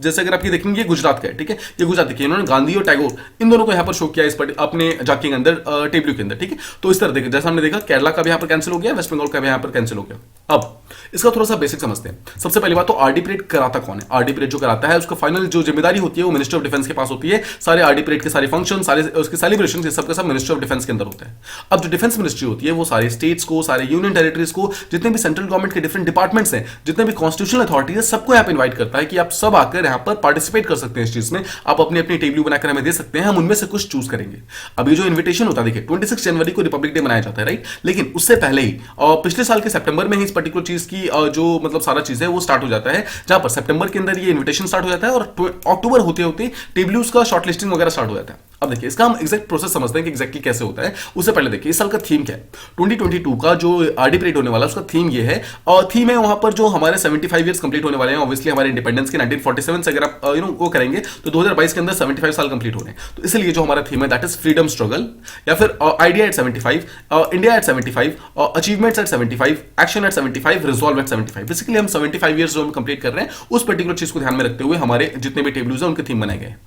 जैसे अगर आप ये देखेंगे ये गुजरात का है, ठीक है, ये गुजरात देखिए, इन्होंने गांधी और टैगोर इन दोनों को यहाँ पर शो किया इस अपने झांकी के अंदर, टेबल के अंदर। ठीक है, तो इस तरह देखिए, जैसा हमने देखा केरला का भी यहाँ पर कैंसिल हो गया, वेस्ट बंगाल का भी यहाँ पर कैंसिल हो गया। अब इसका थोड़ा सा बेसिक समझते हैं। सबसे पहली बात तो आरडी परेड कराता कौन है, आरडी परेड जो कराता है उसका फाइनल जो जिम्मेदारी होती है वो मिनिस्टर ऑफ डिफेंस के पास होती है। सारे आरडी परेड के सारे फंक्शन, सारे उसके सेलिब्रेशन सबके सब मिनिस्टर ऑफ डिफेंस के अंदर होते हैं। अब जो डिफेंस मिनिस्ट्री होती है वो सारे स्टेट्स को, सारे यूनियन टेरिटरीज को, जितने भी सेंट्रल गवर्नमेंट के डिफरेंट डिपार्टमेंट्स हैं, जितने भी कॉन्स्टिट्यूशनल अथॉरिटी है, सबको यहाँ पे इन्वाइट करता है कि आप सब आकर यहाँ पर पार्टिसिपेट कर सकते हैं इस चीज में, आप अपनी अपनी टेबल बनाकर हमें दे सकते हैं, हम उनमें से कुछ चूज करेंगे। अब ये जो इन्विटेशन होता है देखिए 26 जनवरी को रिपब्लिक डे मनाया जाता है, राइट, लेकिन उससे पहले ही पिछले साल के सितंबर में ही इस पर्टिकुलर चीज की जो मतलब सारा चीज है वो स्टार्ट हो जाता है, जहां पर सितंबर के अंदर ये इन्विटेशन स्टार्ट हो जाता है और अक्टूबर होते होते टेबल्स का शॉर्टलिस्टिंग वगैरह स्टार्ट हो जाता है। अब देखिए इसका हम एग्जैक्ट प्रोसेस समझते हैं कि एग्जैक्टली कैसे होता है। उससे पहले देखिए इस साल का थीम क्या है, 2022 का जो आरडी परेड होने वाला है उसका थीम ये है, और थीम है वहां पर जो हमारे 75 इयर्स कंप्लीट होने वाले हैं, ऑब्वियसली हमारे इंडिपेंडेंस के 1947 से अगर आप वो करेंगे तो 2022 के अंदर 75 साल कंप्लीट हो रहे हैं। तो इसलिए जो हमारा थीम है दैट इज फ्रीडम स्ट्रगल, या फिर idea at 75, India at 75, achievements at 75, action at 75, resolve at 75। Basically हम 75 इयर्स जो हम कंप्लीट कर रहे हैं उस पर्टिकुलर चीज को ध्यान में रखते हुए हमारे जितने भी टेबल्स हैं उनके थीम बनाए गए हैं।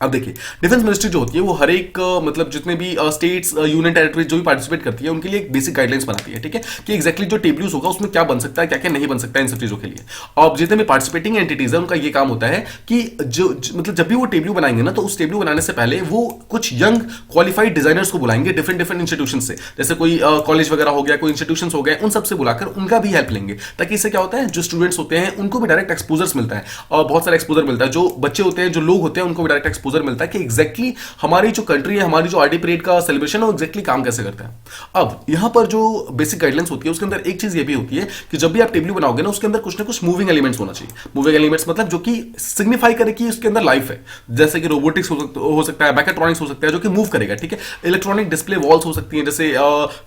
अब देखिए डिफेंस मिनिस्ट्री जो होती है वो हर एक मतलब जितने भी स्टेट्स, यूनियन टेरिटरीज जो भी पार्टिसिपेट करती है उनके लिए एक बेसिक गाइडलाइंस बनाती है। ठीक है, कि एग्जैक्टली जो टेबल्स होगा उसमें क्या बन सकता है, क्या क्या नहीं बन सकता है, इन सब चीजों के लिए। और जितने भी पार्टिसिपेटिंग एंटिटीज है उनका ये काम होता है कि जो मतलब जब भी वो टेबल बनाएंगे ना, तो उस टेबल बनाने से पहले वो कुछ यंग क्वालिफाइड डिजाइनर्स को बुलाएंगे डिफरेंट इंस्टीट्यूशन से, जैसे कोई कॉलेज वगैरह हो गया, कोई इंस्टीट्यूशन हो गए, उन सबसे बुलाकर उनका भी हेल्प लेंगे, ताकि इससे क्या होता है जो स्टूडेंट्स होते हैं उनको भी डायरेक्ट एक्सपोजर्स मिलता है, और बहुत सारा एक्सपोजर मिलता है, जो बच्चे होते हैं, जो लोग होते हैं, उनको भी डायरेक्ट एक्सपोजर मिलता है कि एग्जैक्टली हमारी जो कंट्री है, हमारी जो आरडी परेड का सेलिब्रेशन है वो एग्जैक्टली काम कैसे करता है। अब यहां पर जो बेसिक गाइडलाइंस होती है उसके अंदर एक चीज ये भी होती है कि जब भी आप टेबल बनाओगे ना उसके अंदर कुछ ना कुछ मूविंग एलिमेंट्स होना चाहिए। मूविंग एलिमेंट्स मतलब जो कि सिग्निफाई करे कि उसके अंदर लाइफ है, जैसे कि रोबोटिक्स हो सकता है, मैकेट्रॉनिक्स हो सकता है जो कि मूव करेगा। ठीक है, इलेक्ट्रॉनिक डिस्प्ले वॉल्स हो सकती है, जैसे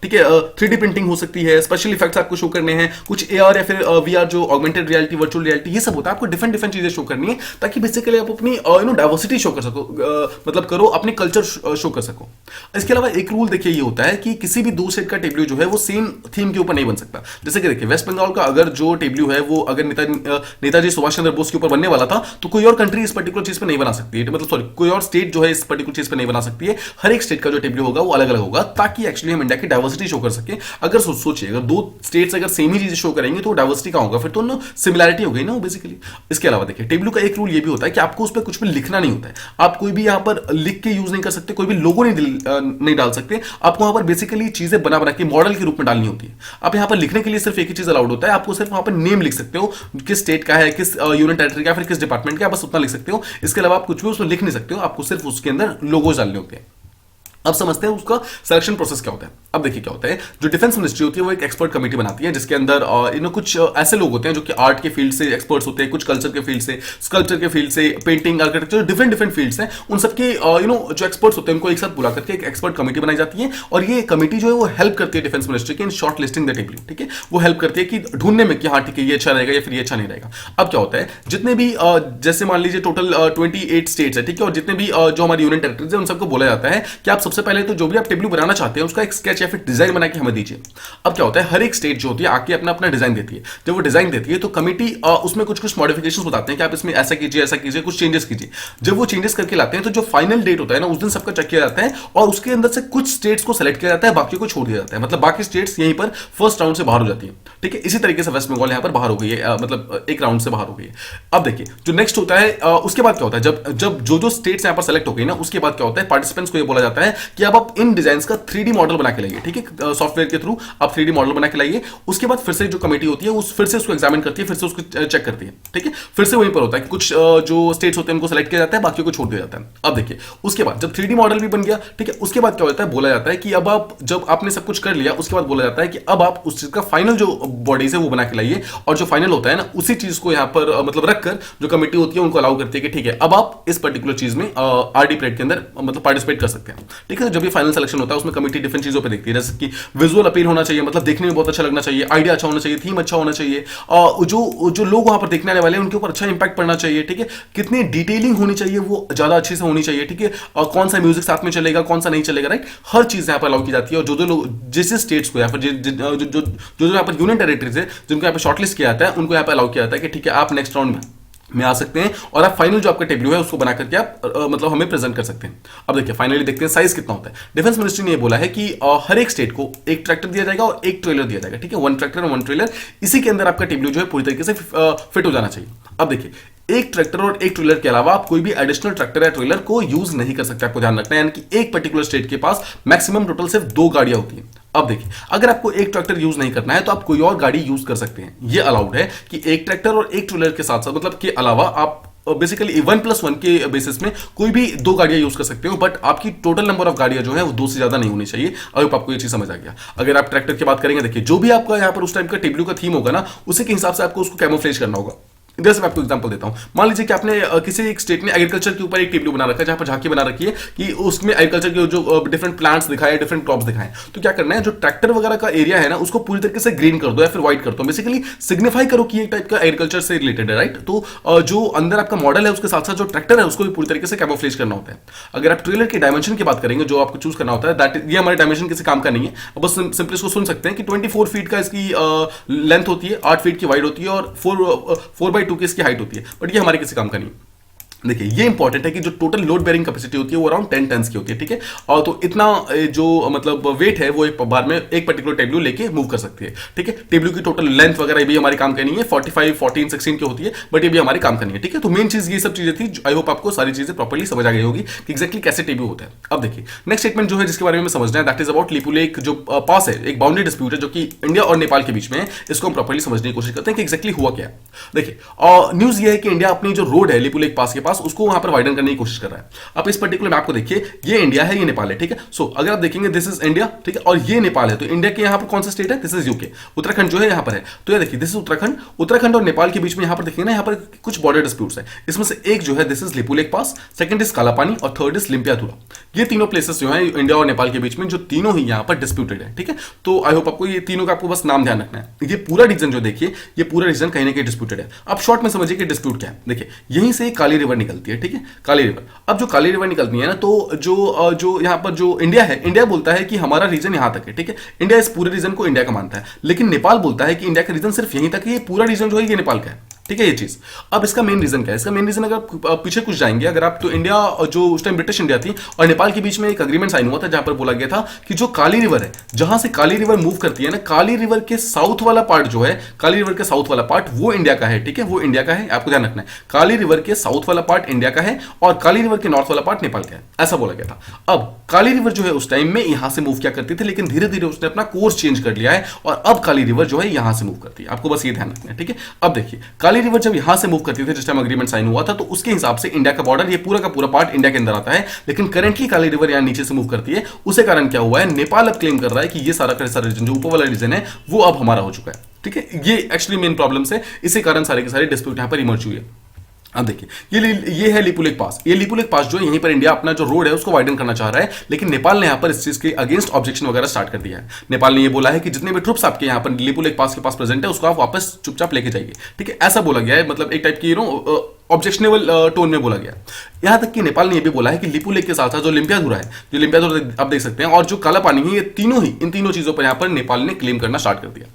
ठीक है 3D प्रिंटिंग हो सकती है, स्पेशल इफेक्ट्स आपको शो करने हैं, कुछ AR या फिर VR जो ऑगमेंटेड रियलिटी, वर्चुअल रियलिटी, ये सब होता है, आपको डिफरेंट चीजें शो करनी है ताकि बेसिकली आप अपनी डाइवर्सिटी शो कर सको। सको, मतलब करो, अपने कल्चर शो कर सको। इसके अलावा एक रूल देखिए ये होता है कि किसी भी दो स्टेट का टेब्लू जो है वो सेम थीम के ऊपर नहीं बन सकता। जैसे कि देखिए वेस्ट बंगाल का अगर जो टेब्लू है वो अगर नेताजी सुभाष चंद्र बोस के ऊपर बनने वाला था तो कोई और कंट्री इस पर्टिकुलर चीज पे नहीं बना सकती है, मतलब सॉरी कोई और स्टेट जो है इस पर्टिकुलर चीज पे नहीं बना सकती है। हर एक स्टेट का जो टेब्लू होगा वो अलग अलग होगा, ताकि एक्चुअली हम इंडिया की डाइवर्सिटी शो कर सके। अगर सोचिए अगर दो स्टेट्स अगर सेम ही चीजें शो करेंगे तो डाइवर्सिटी का होगा, फिर तो सिमिलैरिटी हो गई ना बेसिकली। इसके अलावा देखिए टेब्लू का एक रूल ये भी होता है कि आपको उस पर कुछ भी लिखना नहीं होता है। आप कोई भी यहां पर लिख के यूज नहीं कर सकते, कोई भी लोगो नहीं डाल सकते। आपको वहां पर बेसिकली चीजें बना बना के मॉडल के रूप में डालनी होती है। आप यहां पर लिखने के लिए सिर्फ एक ही चीज अलाउड होता है, आपको सिर्फ वहां पर नेम लिख सकते हो, किस स्टेट का है, किस यूनियन टेरिटरी का, फिर किस डिपार्टमेंट का, बस उतना लिख सकते हो। इसके अलावा आप कुछ भी उसमें लिख नहीं सकते हो, आपको सिर्फ उसके अंदर लोगोज डालने होते हैं। अब समझते हैं उसका सिलेक्शन प्रोसेस क्या होता है। अब देखिए क्या होता है, जो डिफेंस मिनिस्ट्री होती है वो एक एक्सपर्ट कमेटी बनाती है, जिसके अंदर कुछ ऐसे लोग होते हैं जो कि आर्ट के फील्ड से एक्सपर्ट्स होते हैं, कुछ कल्चर के फील्ड से, स्कल्पचर के फील्ड से, पेंटिंग, आर्किटेक्चर, डिफरेंट फील्ड्स हैं। उन सबके जो एक्सपर्ट्स होते हैं उनको एक साथ बुला करके एक एक्सपर्ट कमेटी बनाई जाती है, और ये कमेटी जो है वो हेल्प करती है डिफेंस मिनिस्ट्री की in short listing the table. ठीक है, वो हेल्प करती है कि ढूंढने में कि हाँ ठीक है ये अच्छा रहेगा या फिर ये अच्छा नहीं रहेगा। अब क्या होता है, जितने भी जैसे मान लीजिए टोटल 28 स्टेट्स है, ठीक है, और जितने भी जो हमारी यूनियन टेरिटरीज है उन सबको बोला जाता है कि आप सबसे पहले तो जो भी आप टेबलू बनाना चाहते हैं उसका एक स्केच या फिर डिजाइन बना के हमें दीजिए। अब क्या होता है, हर एक स्टेट जो होती है आके अपना अपना डिजाइन देती है। जब वो डिजाइन देती है तो कमेटी उसमें कुछ कुछ मॉडिफिकेशंस बताते हैं कि आप इसमें ऐसा कीजिए, कुछ चेंजेस कीजिए। जब वो चेंजेस करके लाते हैं तो जो फाइनल डेट होता है ना उस दिन सबका चेक किया जाता है, और उसके अंदर से कुछ स्टेट्स को सेलेक्ट किया जाता है, बाकी को छोड़ दिया जाता है। मतलब बाकी स्टेट्स यहीं पर फर्स्ट राउंड से बाहर हो जाती है। ठीक है, इसी तरीके से वेस्ट बंगाल यहां पर बाहर हो गई है, मतलब एक राउंड से बाहर हो गई है। अब देखिए जो नेक्स्ट होता है, उसके बाद क्या होता है, जब जो स्टेट्स यहां पर सेलेक्ट हो गई ना उसके बाद क्या होता है, पार्टिसिपेंट्स को ये बोला जाता है कि अब आप इन डिजाइन का 3D मॉडल बना के लाइए। ठीक है, सॉफ्टवेयर के थ्रू आप 3D मॉडल बना के लाइए। उसके बाद फिर से जो कमेटी होती है उस फिर से उसको एग्जामिन करती है, फिर से उसको चेक करती है। ठीक है, फिर से वहीं पर होता है कि कुछ जो स्टेट्स होते हैं उनको सेलेक्ट किया जाता है, बाकी को छोड़ दिया जाता है। अब देखिए उसके बाद जब 3D मॉडल भी बन गया, ठीक है, उसके बाद क्या होता है, बोला जाता है कि अब आप जब आपने सब कुछ कर लिया उसके बाद बोला जाता है कि अब आप उस चीज का फाइनल जो बॉडीज है वो बना के लाइए, और जो फाइनल होता है ना उसी चीज को यहाँ पर मतलब रखकर जो कमेटी होती है उनको अलाउ करती है कि ठीक है अब आप इस पर्टिकुलर चीज में आरडी परेड के अंदर मतलब पार्टिसिपेट कर सकते हैं। ठीक है, जब ये फाइनल सिलेक्शन होता है उसमें कमेटी डिफरेंट चीजों पे देखती है, जैसे कि विजुअल अपील होना चाहिए, मतलब देखने में बहुत अच्छा लगना चाहिए, आइडिया अच्छा होना चाहिए, थीम अच्छा होना चाहिए, जो लोग वहां पर देखने आने वाले हैं उनके ऊपर अच्छा इंपैक्ट पड़ना चाहिए। ठीक है, कितनी डिटेलिंग होनी चाहिए वो ज्यादा अच्छे से होनी चाहिए। ठीक है, और कौन सा म्यूजिक साथ में चलेगा, कौन सा नहीं चलेगा, राइट, हर चीज यहाँ पर अलाउ की जाती है। और जो लोग जिस स्टेट्स को या फिर जो यहाँ पर यूनियन टेरिटरीज है जिनको यहाँ पर शॉर्टलिस्ट किया जाता है उनको यहाँ पर अलाउ किया जाता है कि ठीक है आप नेक्स्ट राउंड में आ सकते हैं, और आप फाइनल जो आपका टेबलू है उसको बना करके आप मतलब हमें प्रेजेंट कर सकते हैं। अब देखिए फाइनली देखते हैं साइज कितना होता है। डिफेंस मिनिस्ट्री ने ये बोला है कि हर एक स्टेट को एक ट्रैक्टर दिया जाएगा और एक ट्रेलर दिया जाएगा। ठीक है, 1 ट्रैक्टर और 1 ट्रेलर, इसी के अंदर आपका टेबलू जो है पूरी तरीके से फिट हो जाना चाहिए। अब देखिए एक ट्रैक्टर और एक ट्रेलर के अलावा आप कोई भी एडिशनल ट्रैक्टर या ट्रेलर को यूज नहीं कर सकते, आपको ध्यान रखना है। यानी कि एक पर्टिकुलर स्टेट के पास मैक्सिमम टोटल सिर्फ 2 गाड़ियां होती हैं। अब देखिए अगर आपको एक ट्रैक्टर यूज नहीं करना है तो आप कोई और गाड़ी यूज कर सकते हैं। ये अलाउड है कि एक ट्रैक्टर और एक ट्रेलर के साथ साथ मतलब के अलावा आप बेसिकली 1+1 के बेसिस में कोई भी 2 गाड़ियां यूज कर सकते हो, बट आपकी टोटल नंबर ऑफ गाड़ियां जो है वो 2 से ज्यादा नहीं होनी चाहिए। अगर आपको ये चीज समझ आ गया। अगर आप ट्रैक्टर की बात करेंगे, देखिए जो भी आपका यहाँ पर उस टाइप का टेबलू का थीम होगा ना उसी के हिसाब से आपको उसको कैमोफ्लेज करना होगा। जैसे मैं आपको एग्जांपल देता हूं, मान लीजिए कि आपने किसी एक स्टेट में एग्रीकल्चर के ऊपर एक टेबलू बना रखा है जहां पर झांकी बना रखी है कि उसमें एग्रीकल्चर के जो डिफरेंट प्लांट्स दिखाए, डिफरेंट क्रॉप्स दिखाएं। तो क्या करना है, जो ट्रैक्टर वगैरह का एरिया है ना उसको पूरी तरीके से ग्रीन कर दो या फिर व्हाइट कर दो। बेसिकली सिग्निफाई करो कि एक टाइप का एग्रीकल्चर से रिलेटेड है, राइट। तो जो अंदर आपका मॉडल है उसके साथ साथ जो ट्रैक्टर है उसको भी पूरी तरीके से कैमोफ्लेज करना होता है। अगर आप ट्रेलर की डायमेंशन की बात करेंगे जो आपको चूज करना होता है, दैट ये हमारे डायमेंशन किसी काम का नहीं है, बस सिंपली इसको सुन सकते हैं कि 24 फीट का इसकी लेंथ होती है, 8 फीट की वाइड होती है और 4/2 की इसकी हाइट होती है, बट ये हमारे किसी काम का नहीं। देखिए ये इंपॉर्टेंट है कि जो टोटल लोड बेयरिंग कैपेसिटी होती है वो अराउंड 10 टन्स की होती है। ठीक है, और तो इतना जो मतलब वेट है वो एक बार में एक पर्टिकुलर टेबलू लेके मूव कर सकती है। ठीक है, टेबलू की टोटल लेंथ वगैरह भी हमारे काम का नहीं है, 45, 14, 16 की होती है, बट ये भी हमारे काम का नहीं है। ठीक है, तो मेन चीज ये सब चीजें थी। आई होप आपको सारी चीजें प्रॉपर्ली समझ आ गई होगी कि एक्जैक्टली कैसे टेबलू होता है। अब देखिए नेक्स्ट स्टेटमेंट जो है जिसके बारे में समझना है, that is about Lipu lake जो पास है, एक बाउंड्री डिस्प्यूट है जो कि इंडिया और नेपाल के बीच में है। इसको हम प्रॉपर्ली समझने की कोशिश करते हैं कि एक्जैक्टली हुआ क्या है। देखिए न्यूज ये है कि इंडिया अपनी जो रोड है लिपू लेक पास के पास उसको वहां पर वाइडन करने की कोशिश कर रहा है। आप इस पर्टिकुलर मैप को देखिए, ये इंडिया है, ये नेपाल है। ठीक है, सो अगर आप देखेंगे दिस इज इंडिया, ठीक है, और ये नेपाल है, तो इंडिया के यहां पर कौन सा स्टेट है, दिस इज यूके, उत्तराखंड जो है यहां पर है। तो ये देखिए दिस इज उत्तराखंड, उत्तराखंड और नेपाल के बीच में यहां पर देखेंगे ना, यहां पर कुछ बॉर्डर डिस्प्यूट्स है। इसमें से एक जो है this is Lipu lake pass, second is Kalapani और थर्ड इज लिम्पियाधुरा। ये तीनों प्लेसेस जो है इंडिया और नेपाल के बीच में जो तीनों ही यहां पर डिस्प्यूटेड है। ठीक है, तो आई होप आपको ये तीनों का आपको बस नाम ध्यान रखना है। ये पूरा रीजन जो देखिए, ये पूरा रीजन कहीं ना कहीं डिस्प्यूटेड है। अब शॉर्ट में समझिए कि डिस्प्यूट क्या है। देखिए यहीं से काली रिवर रिवर निकलती है, ठीक है, काली रिवर। अब जो काली रिवर निकलती है ना, तो जो यहाँ पर जो इंडिया है, इंडिया बोलता है कि हमारा रीजन यहाँ तक है, ठीक है, इंडिया इस पूरे रीजन को इंडिया का मानता है, लेकिन नेपाल बोलता है कि इंडिया का रीजन सिर्फ यहीं तक है, ये पूरा रीजन जो है ये नेपाल का है, ठीक है, ये चीज। अब इसका मेन रीजन क्या है? इसका मेन रीजन अगर आप पीछे कुछ जाएंगे, अगर आप, तो इंडिया जो उस टाइम ब्रिटिश इंडिया थी और नेपाल के बीच में एक अग्रीमेंट साइन हुआ था जहां पर बोला गया था कि जो काली रिवर है, जहां से काली रिवर मूव करती है ना, काली रिवर के साउथ वाला पार्ट जो है, काली रिवर के साउथ वाला पार्ट वो इंडिया का है, ठीक है, वो इंडिया का है, आपको ध्यान रखना है। काली रिवर के साउथ वाला पार्ट इंडिया का है और काली रिवर के नॉर्थ वाला पार्ट नेपाल का है, ऐसा बोला गया था। अब काली रिवर जो है उस टाइम में यहां से मूव क्या करती थी, लेकिन धीरे धीरे उसने अपना कोर्स चेंज कर लिया है और अब काली रिवर जो है यहां से मूव करती है, आपको बस ये ध्यान रखना है, ठीक है। अब देखिए, काली रिवर जब यहां से मूव करती थी जिस टाइम अग्रीमेंट साइन हुआ था, तो उसके हिसाब से इंडिया का बॉर्डर, ये पूरा का पूरा पार्ट इंडिया के अंदर आता है, लेकिन करंटली काली रिवर यहां नीचे से मूव करती है। उसे कारण क्या हुआ है, नेपाल अब क्लेम कर रहा है कि ये सारा का सारा रीजन, जो ऊपर वाला रीजन है, वो अब हमारा हो चुका है, ठीक है। ये एक्चुअली मेन प्रॉब्लम है, इसी कारण सारे के सारे डिस्प्यूट यहां पर इमर्ज हुई है। अब देखिए, ये है लिपुलेख पास। ये लिपुलेख पास जो है, यहीं पर इंडिया अपना जो रोड है उसको वाइडन करना चाह रहा है, लेकिन नेपाल ने यहां पर इस चीज के अगेंस्ट ऑब्जेक्शन वगैरह स्टार्ट कर दिया है। नेपाल ने ये बोला है कि जितने भी ट्रुप्स आपके यहां पर लिपुलेख पास के पास प्रेजेंट है उसको आप वापस चुपचाप लेके जाइए, ठीक है, ऐसा बोला गया है, मतलब एक टाइप की ऑब्जेक्शनेबल टोन में बोला गया। यहां तक कि नेपाल ने यह भी बोला है कि लिपुलेख के साथ साथ जो लिम्पियाधुरा है, जो लिम्पियाधुरा आप देख सकते हैं, और जो काला पानी है, ये तीनों ही, इन तीनों चीजों पर यहां पर नेपाल ने क्लेम करना स्टार्ट कर दिया।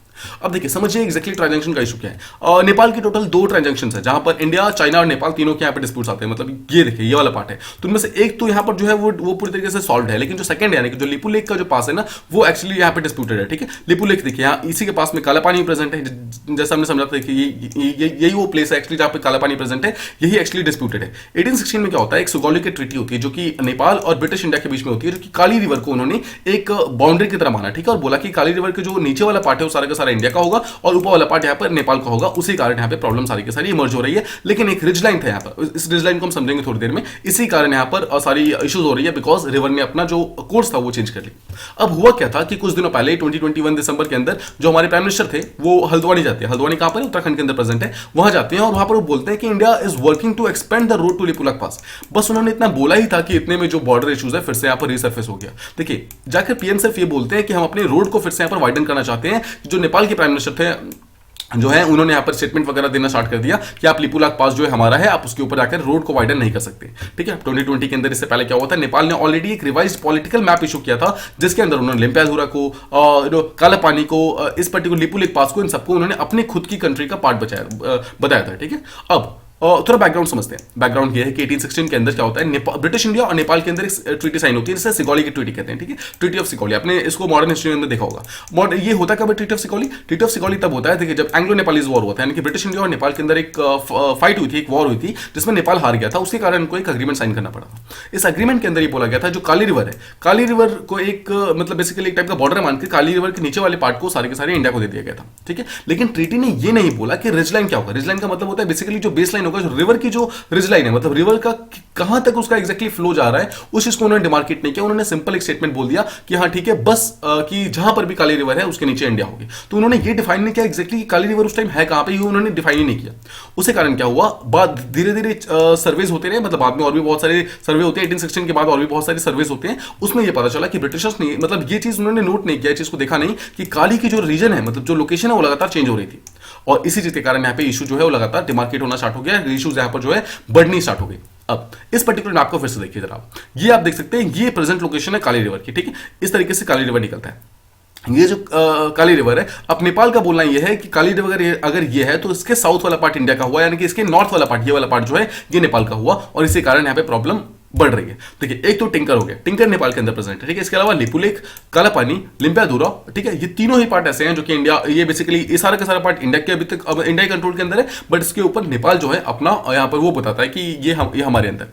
अब देखिए, समझिए एग्जैक्टली ट्रांजैक्शन का इशू क्या है। नेपाल की टोटल 2 ट्रांजैक्शन है जहां पर इंडिया, चाइना और नेपाल तीनों के यहाँ पे डिस्प्यूट्स आते हैं, मतलब ये देखिए, ये वाला पार्ट है, तो इनमें से एक तो यहाँ पर जो है वो पूरी तरीके से सॉल्व है, लेकिन जो सेकंड है, यानी कि जो लिपुलेख का जो पास है ना, वो एक्चुअली यहाँ पे डिस्प्यूटेड है, ठीक है। लिपुलेख देखिए, यहाँ इसी के पास में काला पानी प्रेजेंट है, जैसा हमने समझा था कि यही वो प्लेस है एक्चुअली जहां पे काला पानी प्रेजेंट है, यही एक्चुअली डिस्प्यूटेड है। 1816 में क्या होता है, एक सुगौली की ट्रीटी होती है जो कि नेपाल और ब्रिटिश इंडिया के बीच में होती है, जो कि काली रिवर को उन्होंने एक बाउंड्री की तरह माना, ठीक है, और बोला कि काली रिवर के जो नीचे वाला पार्ट है वो सारा का सारा इंडिया का होगा और ऊपर वाला पार्ट यहाँ पर नेपाल का होगा। उसी कारण यहाँ पे प्रॉब्लम सारी की सारी इमर्ज हो रही है, लेकिन एक रिज लाइन था यहाँ पर, इस रिज लाइन को हम समझेंगे थोड़ी देर में। इसी कारण यहाँ पर सारी इश्यूज हो रही है, बिकॉज रिवर ने अपना जो कोर्स था वो चेंज कर लिया। अब हुआ क्या था कि कुछ दिनों पहले 2021 दिसंबर के अंदर जो हमारे प्राइम मिनिस्टर थे वो हल्द्वानी जाते हैं। हल्द्वानी कहां पर है, उत्तराखंड के अंदर प्रेजेंट है, वहां जाते हैं और वहां पर वो बोलते हैं कि India is working to expand the road to Lipulekh pass. बस उन्होंने इतना बोला ही था कि इतने में जो बॉर्डर इश्यूज है फिर से यहाँ पर रिसर्फेस हो गया। देखिए, जाकर पीएम सिर्फ ये बोलते हैं कि हम अपने रोड को फिर से यहाँ पर वाइडन करना चाहते हैं। जो नेपाल के प्राइम मिनिस्टर थे जो है, उन्होंने यहाँ पर स्टेटमेंट वगैरह देना स्टार्ट कर दिया कि आप लिपुलेख पास जो है हमारा है, आप उसके ऊपर जाकर रोड को वाइडन नहीं कर सकते, ठीक है। 2020 के अंदर इससे पहले क्या हुआ था, नेपाल ने ऑलरेडी एक रिवाइज्ड पॉलिटिकल मैप इशू किया था, जिसके अंदर उन्होंने लिम्पियाधुरा को, काला पानी को, इस पर्टिकुलर लिपुलेख पास को, इन सबको उन्होंने अपनी खुद की कंट्री का पार्ट बताया था, ठीक है। अब थोड़ा बैकग्राउंड समझते हैं। बैकग्राउंड ये है कि 1816 के अंदर क्या होता है, ब्रिटिश इंडिया और नेपाल के अंदर एक ट्रीटी साइन होती है, जिसे सिगौली की ट्रीटी कहते हैं, ठीक है, ट्रीटी ऑफ सिगौली। आपने इसको मॉडर्न हिस्ट्री में देखा होगा। ये होता कब है ट्रीटी ऑफ सिगौली? ट्रीटी ऑफ सिगौली तब होता है, देखिए, जब एंग्लो नेपालीज वॉर हुआ था, यानी कि ब्रिटिश इंडिया और नेपाल के अंदर एक फाइट हुई थी, एक वॉर हुई थी, जिसमें नेपाल हार गया था। उसके कारण उनको एक अग्रीमेंट साइन करना पड़ा। इस अग्रीमेंट के अंदर ये बोला गया था, जो काली रिवर है, काली रिवर को एक मतलब बेसिकली एक टाइप का बॉर्डर मान के काली रिवर के नीचे वाले पार्ट को सारे के सारे इंडिया को दे दिया गया था, ठीक है। लेकिन ट्रीटी ने ये नहीं बोला कि रिज लाइन क्या होगा। रिज लाइन का मतलब होता है बेसिकली जो बेस लाइन होगा, जो रिवर की जो रिज लाइन है, मतलब रिवर का कहां तक उसका एग्जैक्टली फ्लो जा रहा है, उस चीज को उन्होंने डिमार्केट नहीं किया। उन्होंने सिंपल एक स्टेटमेंट बोल दिया कि हाँ ठीक है, बस कि जहां पर भी काली रिवर है उसके नीचे इंडिया होगी। तो उन्होंने ये डिफाइन नहीं किया एग्जैक्टली कि काली रिवर उस टाइम है कहां पे, उन्होंने डिफाइन ही नहीं किया। उसके कारण क्या हुआ, बाद धीरे धीरे सर्वेज होते रहे, मतलब बाद में और भी बहुत सारे सर्वे होते हैं, 1816 के बाद और भी बहुत सारे सर्वेज होते हैं। उसमें यह पता चला कि ब्रिटिशर्स ने, मतलब ये चीज उन्होंने नोट नहीं किया, चीज को देखा नहीं कि काली की जो रीजन है, मतलब जो लोकेशन है, वो लगातार चेंज हो रही थी। और इसी चीज के कारण यहाँ पे इशू जो है वो लगातार डिमार्केट होना स्टार्ट हो गया, इशूज यहाँ पर जो है बढ़नी स्टार्ट हो गई। अब इस पर्टिकुलर मैप को फिर से देखिए जरा, ये आप देख सकते हैं, ये प्रेजेंट लोकेशन है काली रिवर की, ठीक है। इस तरीके से काली रिवर निकलता है। ये जो काली रिवर है, अब नेपाल का बोलना ये है कि काली रिवर अगर ये है तो इसके साउथ वाला पार्ट इंडिया का हुआ, यानी कि इसके नॉर्थ वाला पार्ट, ये वाला पार्ट जो है ये नेपाल का हुआ, और इसी कारण यहाँ पे प्रॉब्लम बढ़ रही है। देखिए, एक तो टिंकर हो गया, टिंकर नेपाल के अंदर प्रेजेंट है, ठीक है। इसके अलावा लिपुलेख, काला पानी, लिम्पियाधुरा, ठीक है, ये तीनों ही पार्ट ऐसे हैं जो कि इंडिया, ये बेसिकली ये सारा का सारा पार्ट इंडिया के अभी तक अब इंडिया कंट्रोल के अंदर है, बट इसके ऊपर नेपाल जो है अपना यहाँ पर वो बताता है कि ये हमारे अंदर।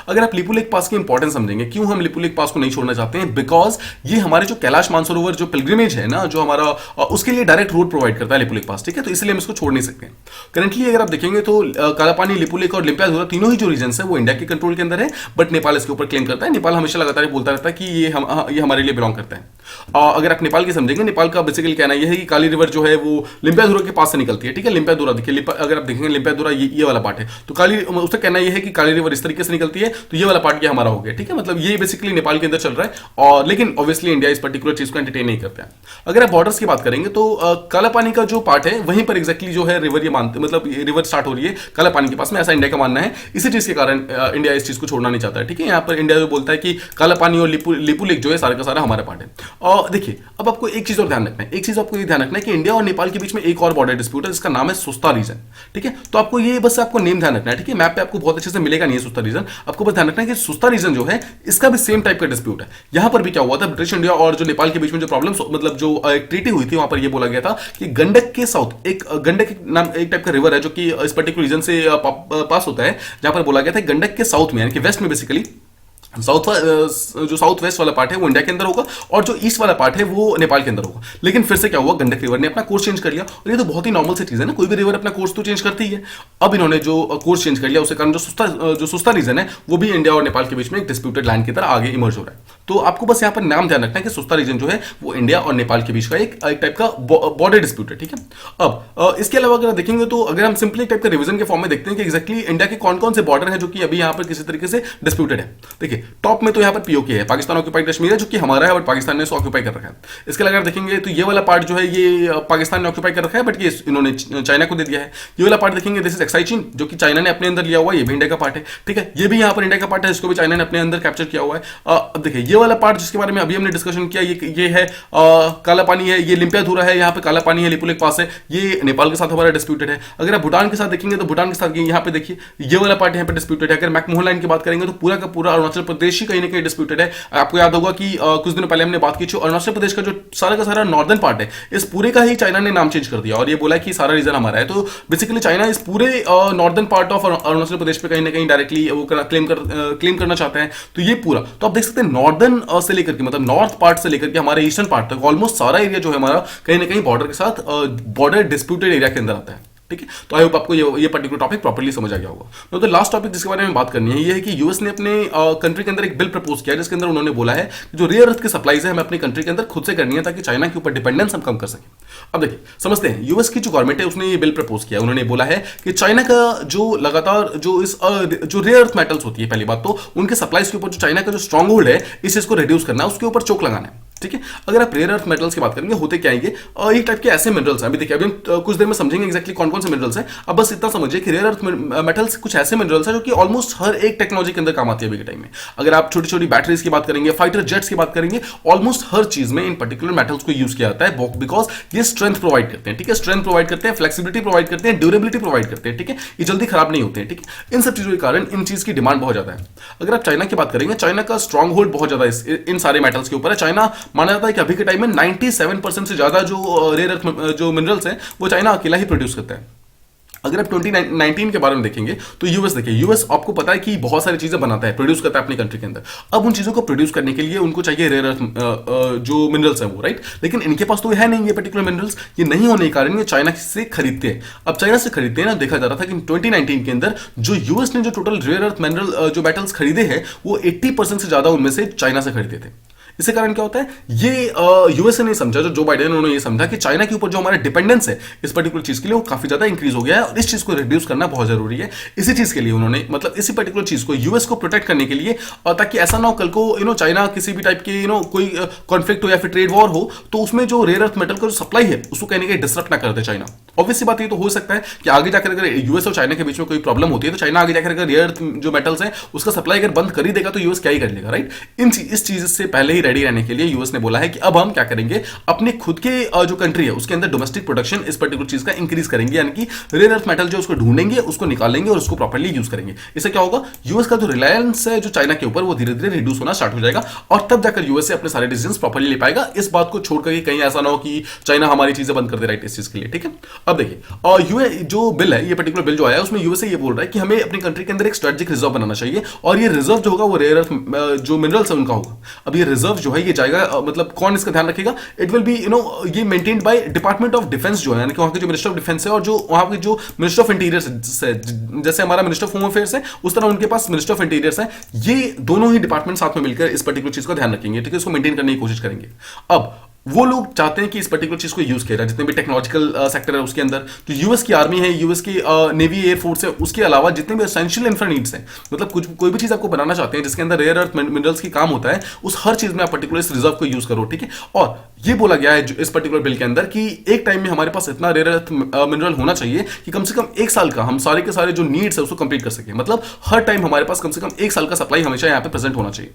अगर आप लिपुलेख पास की इंपॉर्टेंस समझेंगे, क्यों हम लिपुलेख पास को नहीं छोड़ना चाहते हैं, बिकॉज ये हमारे जो कैलाश मानसरोवर जो पिलग्रिमेज है ना, जो हमारा, उसके लिए डायरेक्ट रोड प्रोवाइड करता है लिपुलेख पास, ठीक है। तो इसलिए हम इसको छोड़ नहीं सकते हैं। करंटली अगर आप देखेंगे तो काला पानी, लिपुलेख और लिम्पियाधुरा तीनों ही जो रीजन है वो इंडिया के कंट्रोल के अंदर है, बट नेपाल इसके ऊपर क्लेम करता है। नेपाल हमेशा लगातार बोलता रहता है कि ये हमारे लिए बिलोंग करता है। अगर आप नेपाल की समझेंगे, नेपाल का बेसिकली कहना यह है कि काली रिवर जो है वो लिम्पियाधुरा के पास से निकलती है, ठीक है। लिम्पियाधुरा देखिए, अगर आप देखेंगे लिम्पियाधुरा ये वाला पार्ट है, तो काली, उसका कहना यह है कि काली रिवर इस तरीके से निकलती है, तो ये वाला पार्ट ये हमारा हो गया, ठीक है। मतलब ये बेसिकली नेपाल के अंदर चल रहा है, और लेकिन ऑब्वियसली इंडिया इस पर्टिकुलर चीज को एंटरटेन नहीं करता है। अगर आप बॉर्डर्स की बात करेंगे तो काला पानी का जो पार्ट है वहीं पर एग्जैक्टली जो है रिवर ये मानते, मतलब रिवर स्टार्ट हो रही है काला पानी के पास में, ऐसा इंडिया का मानना है। इसी चीज के कारण इंडिया इस चीज को छोड़ना नहीं चाहता है, ठीक है। यहाँ पर इंडिया जो बोलता है कि काला पानी और लिपू लेक जो है सारा का सारा हमारा पार्ट है। और देखिए, अब आपको एक चीज और ध्यान रखना है, एक चीज आपको ये ध्यान रखना है कि इंडिया और नेपाल के बीच में एक और बॉर्डर डिस्प्यूट है जिसका नाम है सुस्ता रीजन, ठीक है। तो आपको ये बस आपको नेम ध्यान रखना है, ठीक है। मैप पे आपको बहुत अच्छे से मिलेगा नहीं है सुस्ता रीजन, आपको बस ध्यान रखना है कि सुस्ता रीजन जो है इसका भी सेम टाइप का डिस्प्यूट है। यहां पर भी क्या हुआ था, ब्रिटिश इंडिया और जो नेपाल के बीच में जो प्रॉब्लम, मतलब जो ट्रीटी हुई थी, वहां पर ये बोला गया था कि गंडक के साउथ एक गंडक नाम एक टाइप का रिवर है जो कि इस पर्टिकुलर रीजन से पास होता है, जहां पर बोला गया था गंडक के साउथ में यानी कि वेस्ट में बेसिकली जो साउथ वेस्ट वाला पार्ट है वो इंडिया के अंदर होगा और जो ईस्ट वाला पार्ट है वो नेपाल के अंदर होगा। लेकिन फिर से क्या हुआ, गंडक रिवर ने अपना कोर्स चेंज कर लिया, और ये तो बहुत ही नॉर्मल सी चीज है ना, कोई भी रिवर अपना कोर्स तो चेंज करती है। अब इन्होंने जो कोर्स चेंज कर लिया उसके कारण जो सुस्ता रीजन है वो भी इंडिया और नेपाल के बीच में एक डिस्प्यूटेड लैंड की तरह आगे इमर्ज हो रहा है। तो आपको बस यहाँ पर नाम ध्यान रखना है कि सुस्ता रीजन जो है वो इंडिया और नेपाल के बीच का एक टाइप का बॉर्डर डिस्प्यूट है, ठीक है। अब इसके अलावा अगर देखेंगे तो अगर हम सिंपली एक टाइप का रिवीजन के फॉर्म में देखते हैं कि एक्जैक्टली इंडिया के कौन कौन से बॉर्डर है जो कि अभी यहाँ पर किसी तरीके से डिस्प्यूटेड है। देखिए, टॉप में तो यहाँ पर पीओके है, पाकिस्तान ऑक्यूपाइड कश्मीर है, जो कि हमारा है और पाकिस्तान ने इसको ऑक्यूपाई कर रखा है। इसके अलावा देखेंगे तो ये वाला पार्ट जो है ये पाकिस्तान ने ऑक्यूपाई कर रखा है, बट ये इन्होंने चाइना को दे दिया है। ये वाला पार्ट देखेंगे, दिस इज एक्साई चीन, जो कि चाइना ने अपने अंदर लिया हुआ है, ये भी इंडिया का पार्ट है, ठीक है। ये भी यहाँ पर इंडिया का पार्ट है, इसको भी चाइना ने अपने अंदर कैप्चर किया हुआ है। अब देखिए, ये वाला पार्ट जिसके बारे में अभी हमने डिस्कशन किया, ये है काला पानी है, ये लिम्पियाधुरा है, यहाँ पे काला पानी है, लिपुलेक पास है, ये नेपाल के साथ हमारा डिस्प्यूटेड है। अगर आप भूटान के साथ देखेंगे तो भूटान के साथ यहाँ पे देखिए ये वाला पार्ट यहाँ पे डिस्प्यूटेड है। अगर मैकमोहन लाइन की बात करेंगे तो पूरा का पूरा अरुणाचल प्रदेश ही कहीं ना कहीं डिस्प्यूटेड है। आपको याद होगा कि कुछ दिनों पहले हमने बात की थी, अरुणाचल प्रदेश का जो सारा का सारा नॉर्दर्न पार्ट है, इस पूरे का ही चाइना ने नाम चेंज कर दिया और ये बोला कि सारा रीजन हमारा है। तो बेसिकली चाइना इस पूरे northern part of Arunachal Pradesh पे कहीं ना कहीं डायरेक्टली वो क्लेम करना चाहते हैं। तो ये पूरा, तो आप देख सकते हैं नॉर्दर्न से लेकर के, मतलब नॉर्थ पार्ट से लेकर के हमारे ईस्टर्न पार्ट तक ऑलमोस्ट सारा एरिया जो है हमारा कहीं ना कहीं बॉर्डर के साथ बॉर्डर डिस्प्यूटेड एरिया के अंदर आता है, ठीक है। तो आई होप आपको ये पर्टिकुलर टॉपिक प्रॉपर्ली समझ आ गया होगा। तो लास्ट टॉपिक जिसके बारे में बात करनी है ये है कि यूएस ने अपने कंट्री के अंदर एक बिल प्रपोज किया जिसके अंदर उन्होंने बोला है कि जो रेयर अर्थ की सप्लाईज है हमें अपनी कंट्री के अंदर खुद से करनी है ताकि चाइना के ऊपर डिपेंडेंस हम कम कर सकें। अब देखिए, समझते हैं यूएस की जो गवर्नमेंट है उसने ये बिल प्रपोज किया। उन्होंने बोला है कि चाइना का जो लगातार जो रेयर अर्थ मेटल्स होती है, पहली बात तो उनके सप्लाईज के ऊपर जो चाइना का जो स्ट्रॉन्ग होल्ड है इस चीज को रिड्यूस करना है, उसके ऊपर चोक लगाना है, ठीक है। अगर आप रेयर अर्थ मेटल्स की बात करेंगे, होते क्या है, एक टाइप के ऐसे मिनरल्स हैं, अभी देखिए, अभी हम कुछ देर में समझेंगे एक्जैक्टली कौन कौन से मिनरल्स हैं। अब बस इतना समझिए कि रेयर अर्थ मेटल्स कुछ ऐसे मिनरल्स हैं जो कि ऑलमोस्ट हर एक टेक्नोलॉजी के अंदर काम आती है अभी के टाइम में। अगर आप छोटी छोटी बैटरीज की बात करेंगे, फाइटर जेट्स की बात करेंगे, ऑलमोस्ट हर चीज में इन पर्टिकुलर मेटल्स को यूज किया जाता है बिकॉज ये स्ट्रेंथ प्रोवाइड करते हैं, ठीक है। स्ट्रेंथ प्रोवाइड करते हैं, फ्लेक्सिबिलिटी प्रोवाइड करते हैं, ड्यूरेबिलिटी प्रोवाइड करते हैं, ठीक है। ये जल्दी खराब नहीं होते हैं, ठीक है। इन सब चीजों के कारण इन चीज की डिमांड बहुत ज्यादा है। अगर आप चाइना की बात करेंगे, चाइना का स्ट्रॉन्ग होल्ड बहुत ज्यादा इन सारे मेटल्स के ऊपर है। चाइना माना जाता है कि अभी के टाइम में 97% से ज्यादा जो रेयर अर्थ जो मिनरल्स हैं वो चाइना अकेला ही प्रोड्यूस करता है। अगर आप 2019 के बारे में देखेंगे तो यूएस देखिए, यूएस आपको पता है कि बहुत सारी चीजें बनाता है, प्रोड्यूस करता है अपनी कंट्री के अंदर। अब उन चीजों को प्रोड्यूस करने के लिए उनको चाहिए रेयर अर्थ जो मिनरल्स हैं वो, राइट। लेकिन इनके पास तो है नहीं ये पर्टिकुलर मिनरल्स, ये नहीं होने के कारण ये चाइना से खरीदते हैं। अब चाइना से खरीदते हैं ना, देखा जा रहा था कि 2019 के अंदर जो यूएस ने जो टोटल रेयर अर्थ मिनरल जो मेटल्स खरीदे हैं वो 80% से ज्यादा उनमें से चाइना से खरीदे थे। इसके कारण क्या होता है, ये यूएसए ने समझा, जो बाइडेन उन्होंने ये समझा कि चाइना के ऊपर जो हमारा डिपेंडेंस है इस पर्टिकुलर चीज के लिए वो काफी ज्यादा इंक्रीज हो गया है और इस चीज को रिड्यूस करना बहुत जरूरी है। इसी चीज के लिए उन्होंने, मतलब इसी पर्टिकुलर चीज को यूएस को प्रोटेक्ट करने के लिए, और ताकि ऐसा ना हो कल को चाइना किसी भी टाइप के कोई कॉन्फ्लिक्ट हो या फिर ट्रेड वॉर हो तो उसमें जो रेयर अर्थ मेटल का जो सप्लाई है उसको कहने के डिस्टर्ब ना कर दे चाइना। ऑब्वियसली बात ये तो हो सकता है कि आगे जाकर अगर यूएस और चाइना के बीच में कोई प्रॉब्लम होती है तो चाइना आगे जाकर अगर रेयर अर्थ जो मेटल्स हैं उसका सप्लाई अगर बंद कर ही देगा तो यूएस क्या ही कर लेगा, राइट। इस चीज से पहले ही रेडी रहने के लिए यूएस ने बोला है कि अब हम क्या करेंगे, अपने खुद के जो कंट्री है उसके अंदर डोमेस्टिक प्रोडक्शन इस पर्टिकुलर चीज का इंक्रीज करेंगे, यानी कि रेयर अर्थ मेटल जो उसको ढूंढेंगे, उसको निकालेंगे और उसको प्रॉपर्ली यूज करेंगे। इससे क्या होगा, यूएस का जो रिलायंस है जो चाइना के ऊपर वो धीरे धीरे रिड्यूस होना स्टार्ट हो जाएगा और तब जाकर यूएस अपने सारे डिसीजंस प्रॉपर्ली ले पाएगा। इस बात को छोड़कर कहीं ऐसा ना हो कि चाइना हमारी चीजें बंद कर दे, राइट, इस चीज के लिए, ठीक है। अब देखिए यूए जो बिल है, ये पर्टिकुलर बिल जो आया है उसमें यूएसए ये बोल रहा है कि हमें अपनी कंट्री के अंदर एक स्ट्रेटेजिक रिजर्व बनाना चाहिए और ये रिजर्व जो होगा वो रेयर अर्थ जो मिनरल्स है उनका होगा। अब ये रिजर्व जो है ये जाएगा मतलब कौन इसका ध्यान रखेगा? इट विल बी ये maintained by department of defence जो है, यानी कि वहां के जो मिनिस्टर ऑफ डिफेंस है और जो वहां के जो मिनिस्टर ऑफ इंटीरियर है, जैसे हमारा मिनिस्टर ऑफ होम अफेयर्स है उस तरह उनके पास मिनिस्टर ऑफ इंटीरियर है। ये दोनों ही डिपार्टमेंट साथ में मिलकर इस पर्टिकुलर चीज को ध्यान रखेंगे, ठीक है, इसको मेंटेन करने की कोशिश करेंगे। अब वो लोग चाहते हैं कि इस पर्टिकुलर चीज को यूज किया जाए, जितने भी टेक्नोलॉजिकल सेक्टर है उसके अंदर जो यूएस की आर्मी है, यूएस की नेवी एयरफोर्स है, उसके अलावा जितने भी एसेंशियल इंफ्रा नीड्स हैं, मतलब कुछ कोई भी चीज आपको बनाना चाहते हैं जिसके अंदर रेयर अर्थ मिनरल्स की काम होता है, उस हर चीज में आप पर्टिकुलर इस रिजर्व को यूज करो, ठीक है। और ये बोला गया है इस पर्टिकुलर बिल के अंदर कि एक टाइम में हमारे पास इतना रेयर अर्थ मिनरल होना चाहिए कि कम से कम एक साल का हम सारे के सारे जो नीड्स है उसको कंप्लीट कर सके, मतलब हर टाइम हमारे पास कम से कम एक साल का सप्लाई हमेशा यहाँ पे प्रेजेंट होना चाहिए।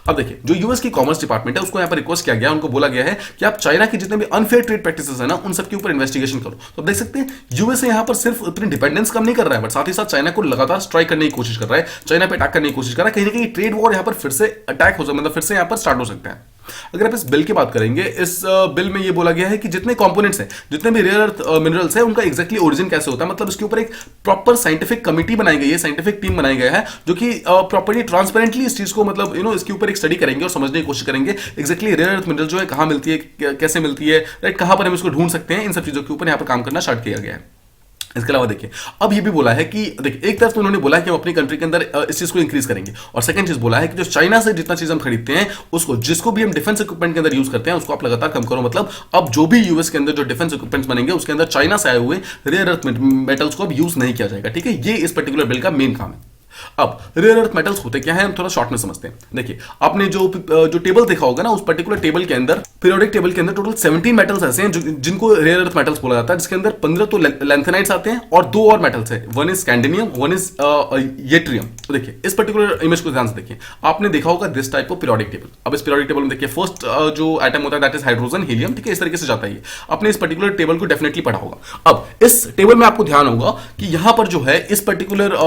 अब देखिए जो यूएस की कॉमर्स डिपार्टमेंट है उसको यहाँ पर रिक्वेस्ट किया गया, उनको बोला गया है कि आप चाइना की जितने भी अनफेयर ट्रेड प्रैक्टिसेस है ना उन सब के ऊपर इन्वेस्टिगेशन करो। तो आप देख सकते हैं यूएसए यहाँ पर सिर्फ अपनी डिपेंडेंस कम नहीं कर रहा है, बट साथ ही साथ चाइना को लगातार स्ट्राइक करने की कोशिश कर रहा है, चाइना पे अटैक करने की कोशिश कर रहा है। कहीं ना कहीं ट्रेड वॉर यहाँ पर फिर से अटैक हो सकता है, मतलब फिर से यहाँ पर स्टार्ट हो सकता है। अगर आप इस बिल की बात करेंगे, इस बिल में ये बोला गया है कि जितने कंपोनेंट्स हैं, जितने भी रेयर अर्थ मिनरल्स हैं, उनका एग्जैक्टली ओरिजिन कैसे होता है, मतलब इसके ऊपर एक प्रॉपर साइंटिफिक कमिटी बनाई गई है, साइंटिफिक टीम बनाई गया है जो कि प्रॉपर्ली ट्रांसपेरेंटली इस चीज को मतलब इसके ऊपर एक स्टडी करेंगे और समझने की कोशिश करेंगे एग्जैक्टली रेयर अर्थ मिनरल जो है कहां मिलती है, कैसे मिलती है, राइट, कहां पर हम इसको ढूंढ सकते हैं। इन सब चीजों के ऊपर यहाँ पर काम करना स्टार्ट किया गया है। इसके अलावा देखिए अब ये भी बोला है कि देखिए एक तरफ तो उन्होंने बोला है कि हम अपनी कंट्री के अंदर इस चीज को इंक्रीज करेंगे, और सेकंड चीज बोला है कि जो चाइना से जितना चीज हम खरीदते हैं उसको, जिसको भी हम डिफेंस इक्विपमेंट के अंदर यूज करते हैं, उसको आप लगातार कम करो। मतलब अब जो भी यूएस के अंदर जो डिफेंस इक्विपमेंट्स बनेंगे उसके अंदर चाइना से आए हुए रेयर अर्थ मेटल्स को अब यूज नहीं किया जाएगा, ठीक है। ये इस पर्टिकुलर बिल का मेन काम है। अब रेयर अर्थ मेटल्स होते क्या हैं हम थोड़ा शॉर्ट में समझते हैं। देखिए आपने जो टेबल देखा होगा ना, उस पर्टिकुलर टेबल के अंदर, पीरियोडिक टेबल के अंदर टोटल 17 मेटल्स ऐसे हैं जिनको रेयर अर्थ मेटल्स बोला जाता है, जिसके अंदर 15 तो लैंथेनाइट्स आते हैं और 2 और मेटल्स है, one is scandium, one is yttrium. तो देखिए इस पर्टिकुलर इमेज को ध्यान से देखिए, आपने देखा होगा this type of periodic table. अब इस पीरियोडिक टेबल में देखिए फर्स्ट जो एटम होता है दैट इज हाइड्रोजन, हीलियम, ठीक है, इस तरीके से जाता है। आपने इस पर्टिकुलर टेबल को डेफिनेटली पढ़ा होगा। अब इस टेबल में आपको ध्यान होगा कि यहां पर जो है इस पर्टिकुलर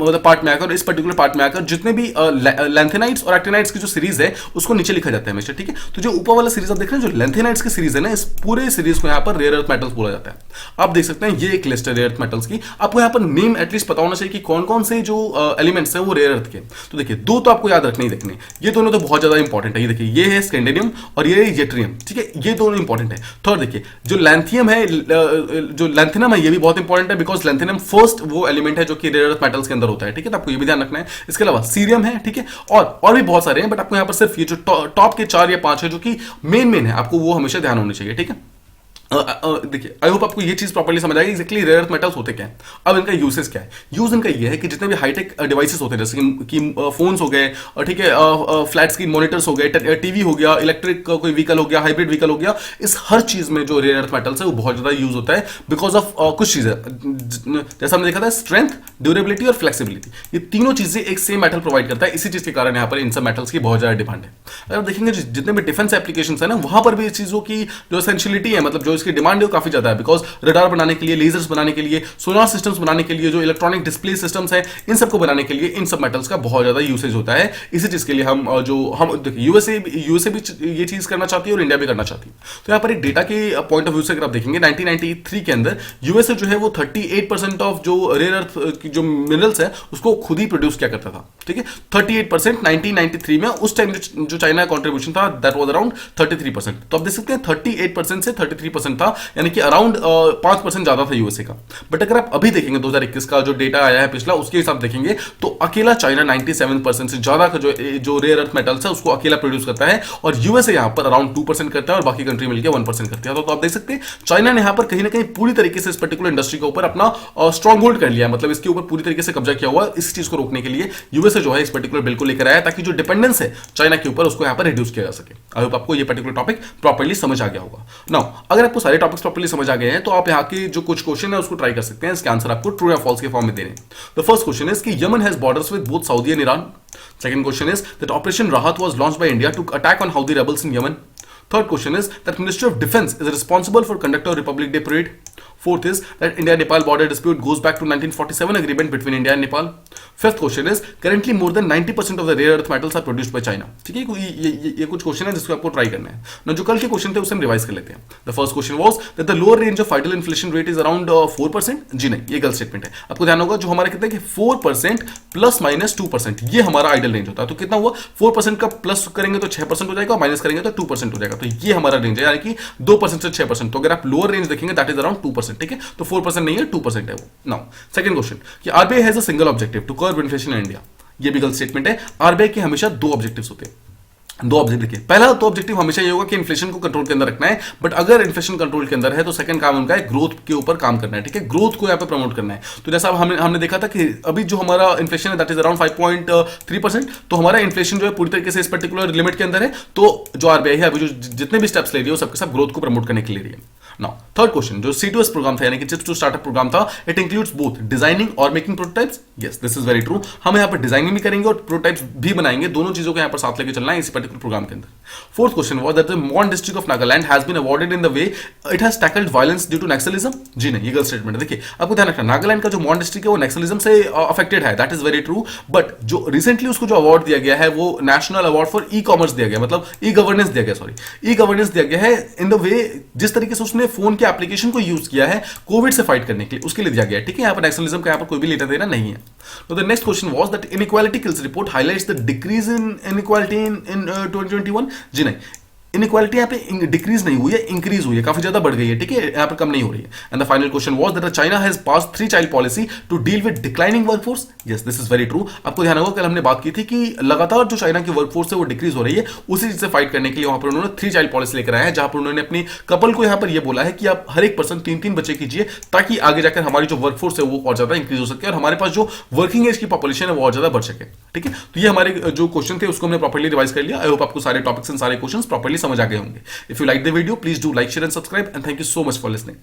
मतलब पार्ट में आकर, इस पर्टिकुलर पार्ट में आकर जितने भी लैंथेनाइट्स और एक्टिनाइट्स की जो सीरीज है उसको नीचे लिखा जाता है हमेशा, ठीक है। तो जो ऊपर वाला सीरीज आप देख रहे हैं, जो लैंथेनाइट्स की सीरीज है ना, इस पूरे सीरीज को यहाँ पर रेयर अर्थ मेटल्स बोला जाता है। आप देख सकते हैं ये एक लिस्ट है रेयर अर्थ मेटल्स की। आपको यहाँ पर नेम एटलीस्ट पता होना चाहिए कि कौन कौन से जो एलिमेंट्स हैं वो रेयर अर्थ के। तो देखिए दो तो आपको याद रखने ही रखने, ये दोनों तो बहुत ज्यादा इंपॉर्टेंट है। ये देखिए ये है स्कैंडिनियम और ये है येट्रियम, ठीक है, ये दोनों इंपॉर्टेंट है। थर्ड देखिए जो लैंथियम है, जो लैंथेनम है, ये भी बहुत इंपॉर्टेंट है बिकॉज लैंथेनम फर्स्ट वो एलिमेंट है जो कि रेयर अर्थ मेटल्स के अंदर होता है, ठीक है। तो आपको ये भी ध्यान रखना है। इसके अलावा सीरियम है, ठीक है, और भी बहुत सारे हैं, बट आपको यहां पर सिर्फ ये जो टॉप के 4 या 5 है जो कि मेन है, आपको वो हमेशा ध्यान होने चाहिए, ठीक है। देखिए आई होप आपको ये चीज प्रॉपर्ली समझ आएगी एक्जेक्टली रेयर अर्थ मेटल्स होते क्या है। अब इनका यूसेज क्या है? यूज इनका ये है कि जितने भी हाईटेक डिवाइसेस होते हैं, जैसे कि फोन्स हो गए, ठीक है, फ्लैट स्क्रीन मॉनिटर्स हो गए, टीवी हो गया, इलेक्ट्रिक कोई व्हीकल हो गया, हाइब्रिड व्हीकल हो गया, इस हर चीज में जो रेयर अर्थ मेटल्स है वो बहुत ज्यादा यूज होता है बिकॉज ऑफ कुछ चीजें, जैसा हमने देखा था, स्ट्रेंथ, ड्यूरेबिलिटी और फ्लेक्सिबिलिटी। ये तीनों चीजें एक सेम मेटल प्रोवाइड करता है। इसी चीज के कारण यहाँ पर इन सब मेटल्स की बहुत ज्यादा डिमांड है। अगर देखेंगे जितने भी डिफेंस एप्लीकेशन है ना, वहां पर भी इस चीजों की जो एसेंशियलिटी है, मतलब जो इसकी डिमांड है वो काफी ज्यादा है। बिकॉज रडार बनाने के लिए, लेजर्स बनाने के लिए, सोनार सिस्टम्स बनाने के लिए, जो इलेक्ट्रॉनिक डिस्प्ले सिस्टम्स है, इन सबको बनाने के लिए इन सब मेटल्स का बहुत ज्यादा यूसेज होता है। इसी चीज के लिए हम यूएसए भी ये चीज करना चाहती है और इंडिया भी करना चाहती है। तो यहाँ पर एक डेटा के पॉइंट ऑफ व्यू से अगर आप देखेंगे 1993 के अंदर यूएसए जो है वो 38% ऑफ जो रेयर अर्थ की जो मिनरल्स है उसको खुद ही प्रोड्यूस किया करता था, ठीक है। 38% 1993 में। उस टाइम जो चाइना का कॉन्ट्रीब्यूशन था दैट वाज अराउंड 33%। तो आप देख सकते हैं 38% से 33% था, यानी कि अराउंड 5% ज्यादा था यूएसए का। बट अगर आप अभी देखेंगे 2021 का जो डेटा आया है पिछला, उसके हिसाब देखेंगे तो अकेला चाइना 97% से ज्यादा का जो रेयर अर्थ मेटल्स है उसको अकेला प्रोड्यूस करता है, और यूएसए यहां पर अराउंड 2% करता है और बाकी कंट्री मिलकर 1% करती है। तो आप देख सकते हैं चाइना ने यहां पर कहीं ना कहीं पूरी तरीके से इस पर्टिकुलर इंडस्ट्री के ऊपर अपना स्ट्रॉन्ग होल्ड कर लिया है, मतलब इसके ऊपर पूरी तरीके से कब्जा किया हुआ। इस चीज को रोकने के लिए यूएसए जो है इस पर्टिकुलर बिल को लेकर आया ताकि जो डिपेंडेंस है चाइना के ऊपर उसको यहां पर रिड्यूस किया जा सके। आई होप आपको ये पर्टिकुलर टॉपिक प्रॉपर्ली समझ आ गया होगा। नाउ अगर आपको सारे टॉपिक्स प्रॉपर्ली समझ आ गए हैं तो आप यहाँ के जो कुछ क्वेश्चन है उसको ट्राई कर सकते हैं। इसके आंसर आपको ट्रू या फॉल्स के फॉर्म में देने। द फर्स्ट क्वेश्चन इज कि Yemen has borders with both Saudi and Iran. Second question is that Operation Rahat was launched by India to attack on Houthi rebels in Yemen. Third question is that Ministry of Defense is responsible for conduct of Republic Day parade. Fourth is that India-Nepal border dispute goes back to 1947 agreement between India and Nepal. Fifth question is currently more than 90% of the rare earth metals are produced by China. ठीक है, ये कुछ क्वेश्चन है जिसको आपको ट्राई करना है ना। जो कल के क्वेश्चन थे उसे हम रिवाइज कर लेते हैं। The first question was that the lower range of ideal inflation rate is around 4%। जी नहीं, ये गलत स्टेटमेंट है। आपको ध्यान होगा जो हमारा कितना है कि 4% प्लस माइनस 2%, ये हमारा आइडल रेंज होता है। तो कितना हुआ, 4% का प्लस करेंगे तो 6% हो जाएगा, माइनस करेंगे तो 2% हो जाएगा। तो ये हमारा रेंज है, यानी कि 2% से 6%। तो अगर आप लोअर रेंज देखेंगे दैट इज अराउंड 2%। ठीक है, तो 4% नहीं है, 2% है वो। नाउ सेकंड क्वेश्चन कि RBI has a single objective to curb inflation in India. ये भी गलत स्टेटमेंट है। आरबीआई के हमेशा दो ऑब्जेक्टिव्स होते हैं, दो ऑब्जेक्टिव देखिए। पहला तो ऑब्जेक्टिव हमेशा ये होगा कि इन्फ्लेशन को कंट्रोल के अंदर रखना है, बट अगर इन्फ्लेशन कंट्रोल के अंदर है तो सेकंड काम उनका है ग्रोथ के ऊपर काम करना है। ठीक है, ग्रोथ को यहाँ पे प्रमोट करना है। तो जैसा हमने देखा था कि अभी जो हमारा इन्फ्लेशन है दैट इज अराउंड 5.3%। तो हमारा इन्फ्लेशन जो है पूरी तरीके से इस पर्टिकुलर लिमिट के अंदर है। तो जो आरबीआई है अभी जो जितने भी स्टेप्स ले रही है वो सबके सब ग्रोथ को प्रमोट करने के लिए रही है। नाउ थर्ड क्वेश्चन, जो C2S प्रोग्राम था यानी कि चिप्स टू स्टार्टअप प्रोग्राम था, इट इंक्लूड्स बोथ डिजाइनिंग और making prototypes. Yes, this is very true. हम यहाँ पर डिजाइनिंग भी करेंगे और प्रोटोटाइप्स भी बनाएंगे, दोनों चीजों को यहाँ पर साथ लेके चलना है इस पर्टिकुलर प्रोग्राम के अंदर। Fourth question was that the Mon district of Nagaland has been awarded in the way it has tackled violence due to naxalism. जी नहीं, ये गलत स्टेटमेंट है। देखिए आपको ध्यान रखना, नागालैंड का जो मॉन डिस्ट्रिक्ट है वो नक्सलिज्म से अफेक्टेड है, that is very true. But जो रिसेंटली उसको जो अवार्ड दिया गया है वो national award for e commerce दिया गया, मतलब ई गवर्नेंस दिया गया, सॉरी ई गवर्नेंस दिया गया है इन द वे जिस तरीके से उसने फोन के एप्लीकेशन को यूज किया है कोविड से फाइट करने के लिए, उसके लिए दिया गया है। ठीक है, यहाँ पर नक्सलिज्म का यहाँ पर कोई भी लेना देना नहीं है। तो the next question was that inequality kills report highlights the decrease in inequality in 2021। जी नहीं, इनइक्वालिटी यहाँ पे डिक्रीज नहीं हुई है, इंक्रीज हुई है, काफी ज्यादा बढ़ गई है। ठीक है, यहाँ पर कम नहीं हो रही है। And the final question was that China has pass 3 child policy to deal with declining workforce. Yes, this is very true. आपको ध्यान होगा कल हमने बात की थी कि लगातार जो चाइना की वर्कफोर्स है वो डिक्रीज हो रही है, उसी चीज से फाइट करने के लिए वहां पर उन्होंने 3 चाइल्ड पॉलिसी लेकर आया है, जहां पर उन्होंने अपनी कपल को यहाँ पर यह बोला है कि आप हर एक पर्सन 3-3 बच्चे कीजिए ताकि आगे जाकर हमारी जो वर्कफोर्स है वो और ज्यादा इंक्रीज हो सके और हमारे पास जो वर्किंग एज की पॉपुलेशन है वो और ज्यादा बढ़ सके। ठीक है, तो ये हमारे जो क्वेश्चन थे उसको हमने प्रॉपर्ली रिवाइज कर लिया। आई होप आपको सारे टॉपिक्स एंड सारे क्वेश्चन प्रॉपर्ली समझ आ गए होंगे। If you like the video, please do like, share and subscribe, and thank you so much for listening.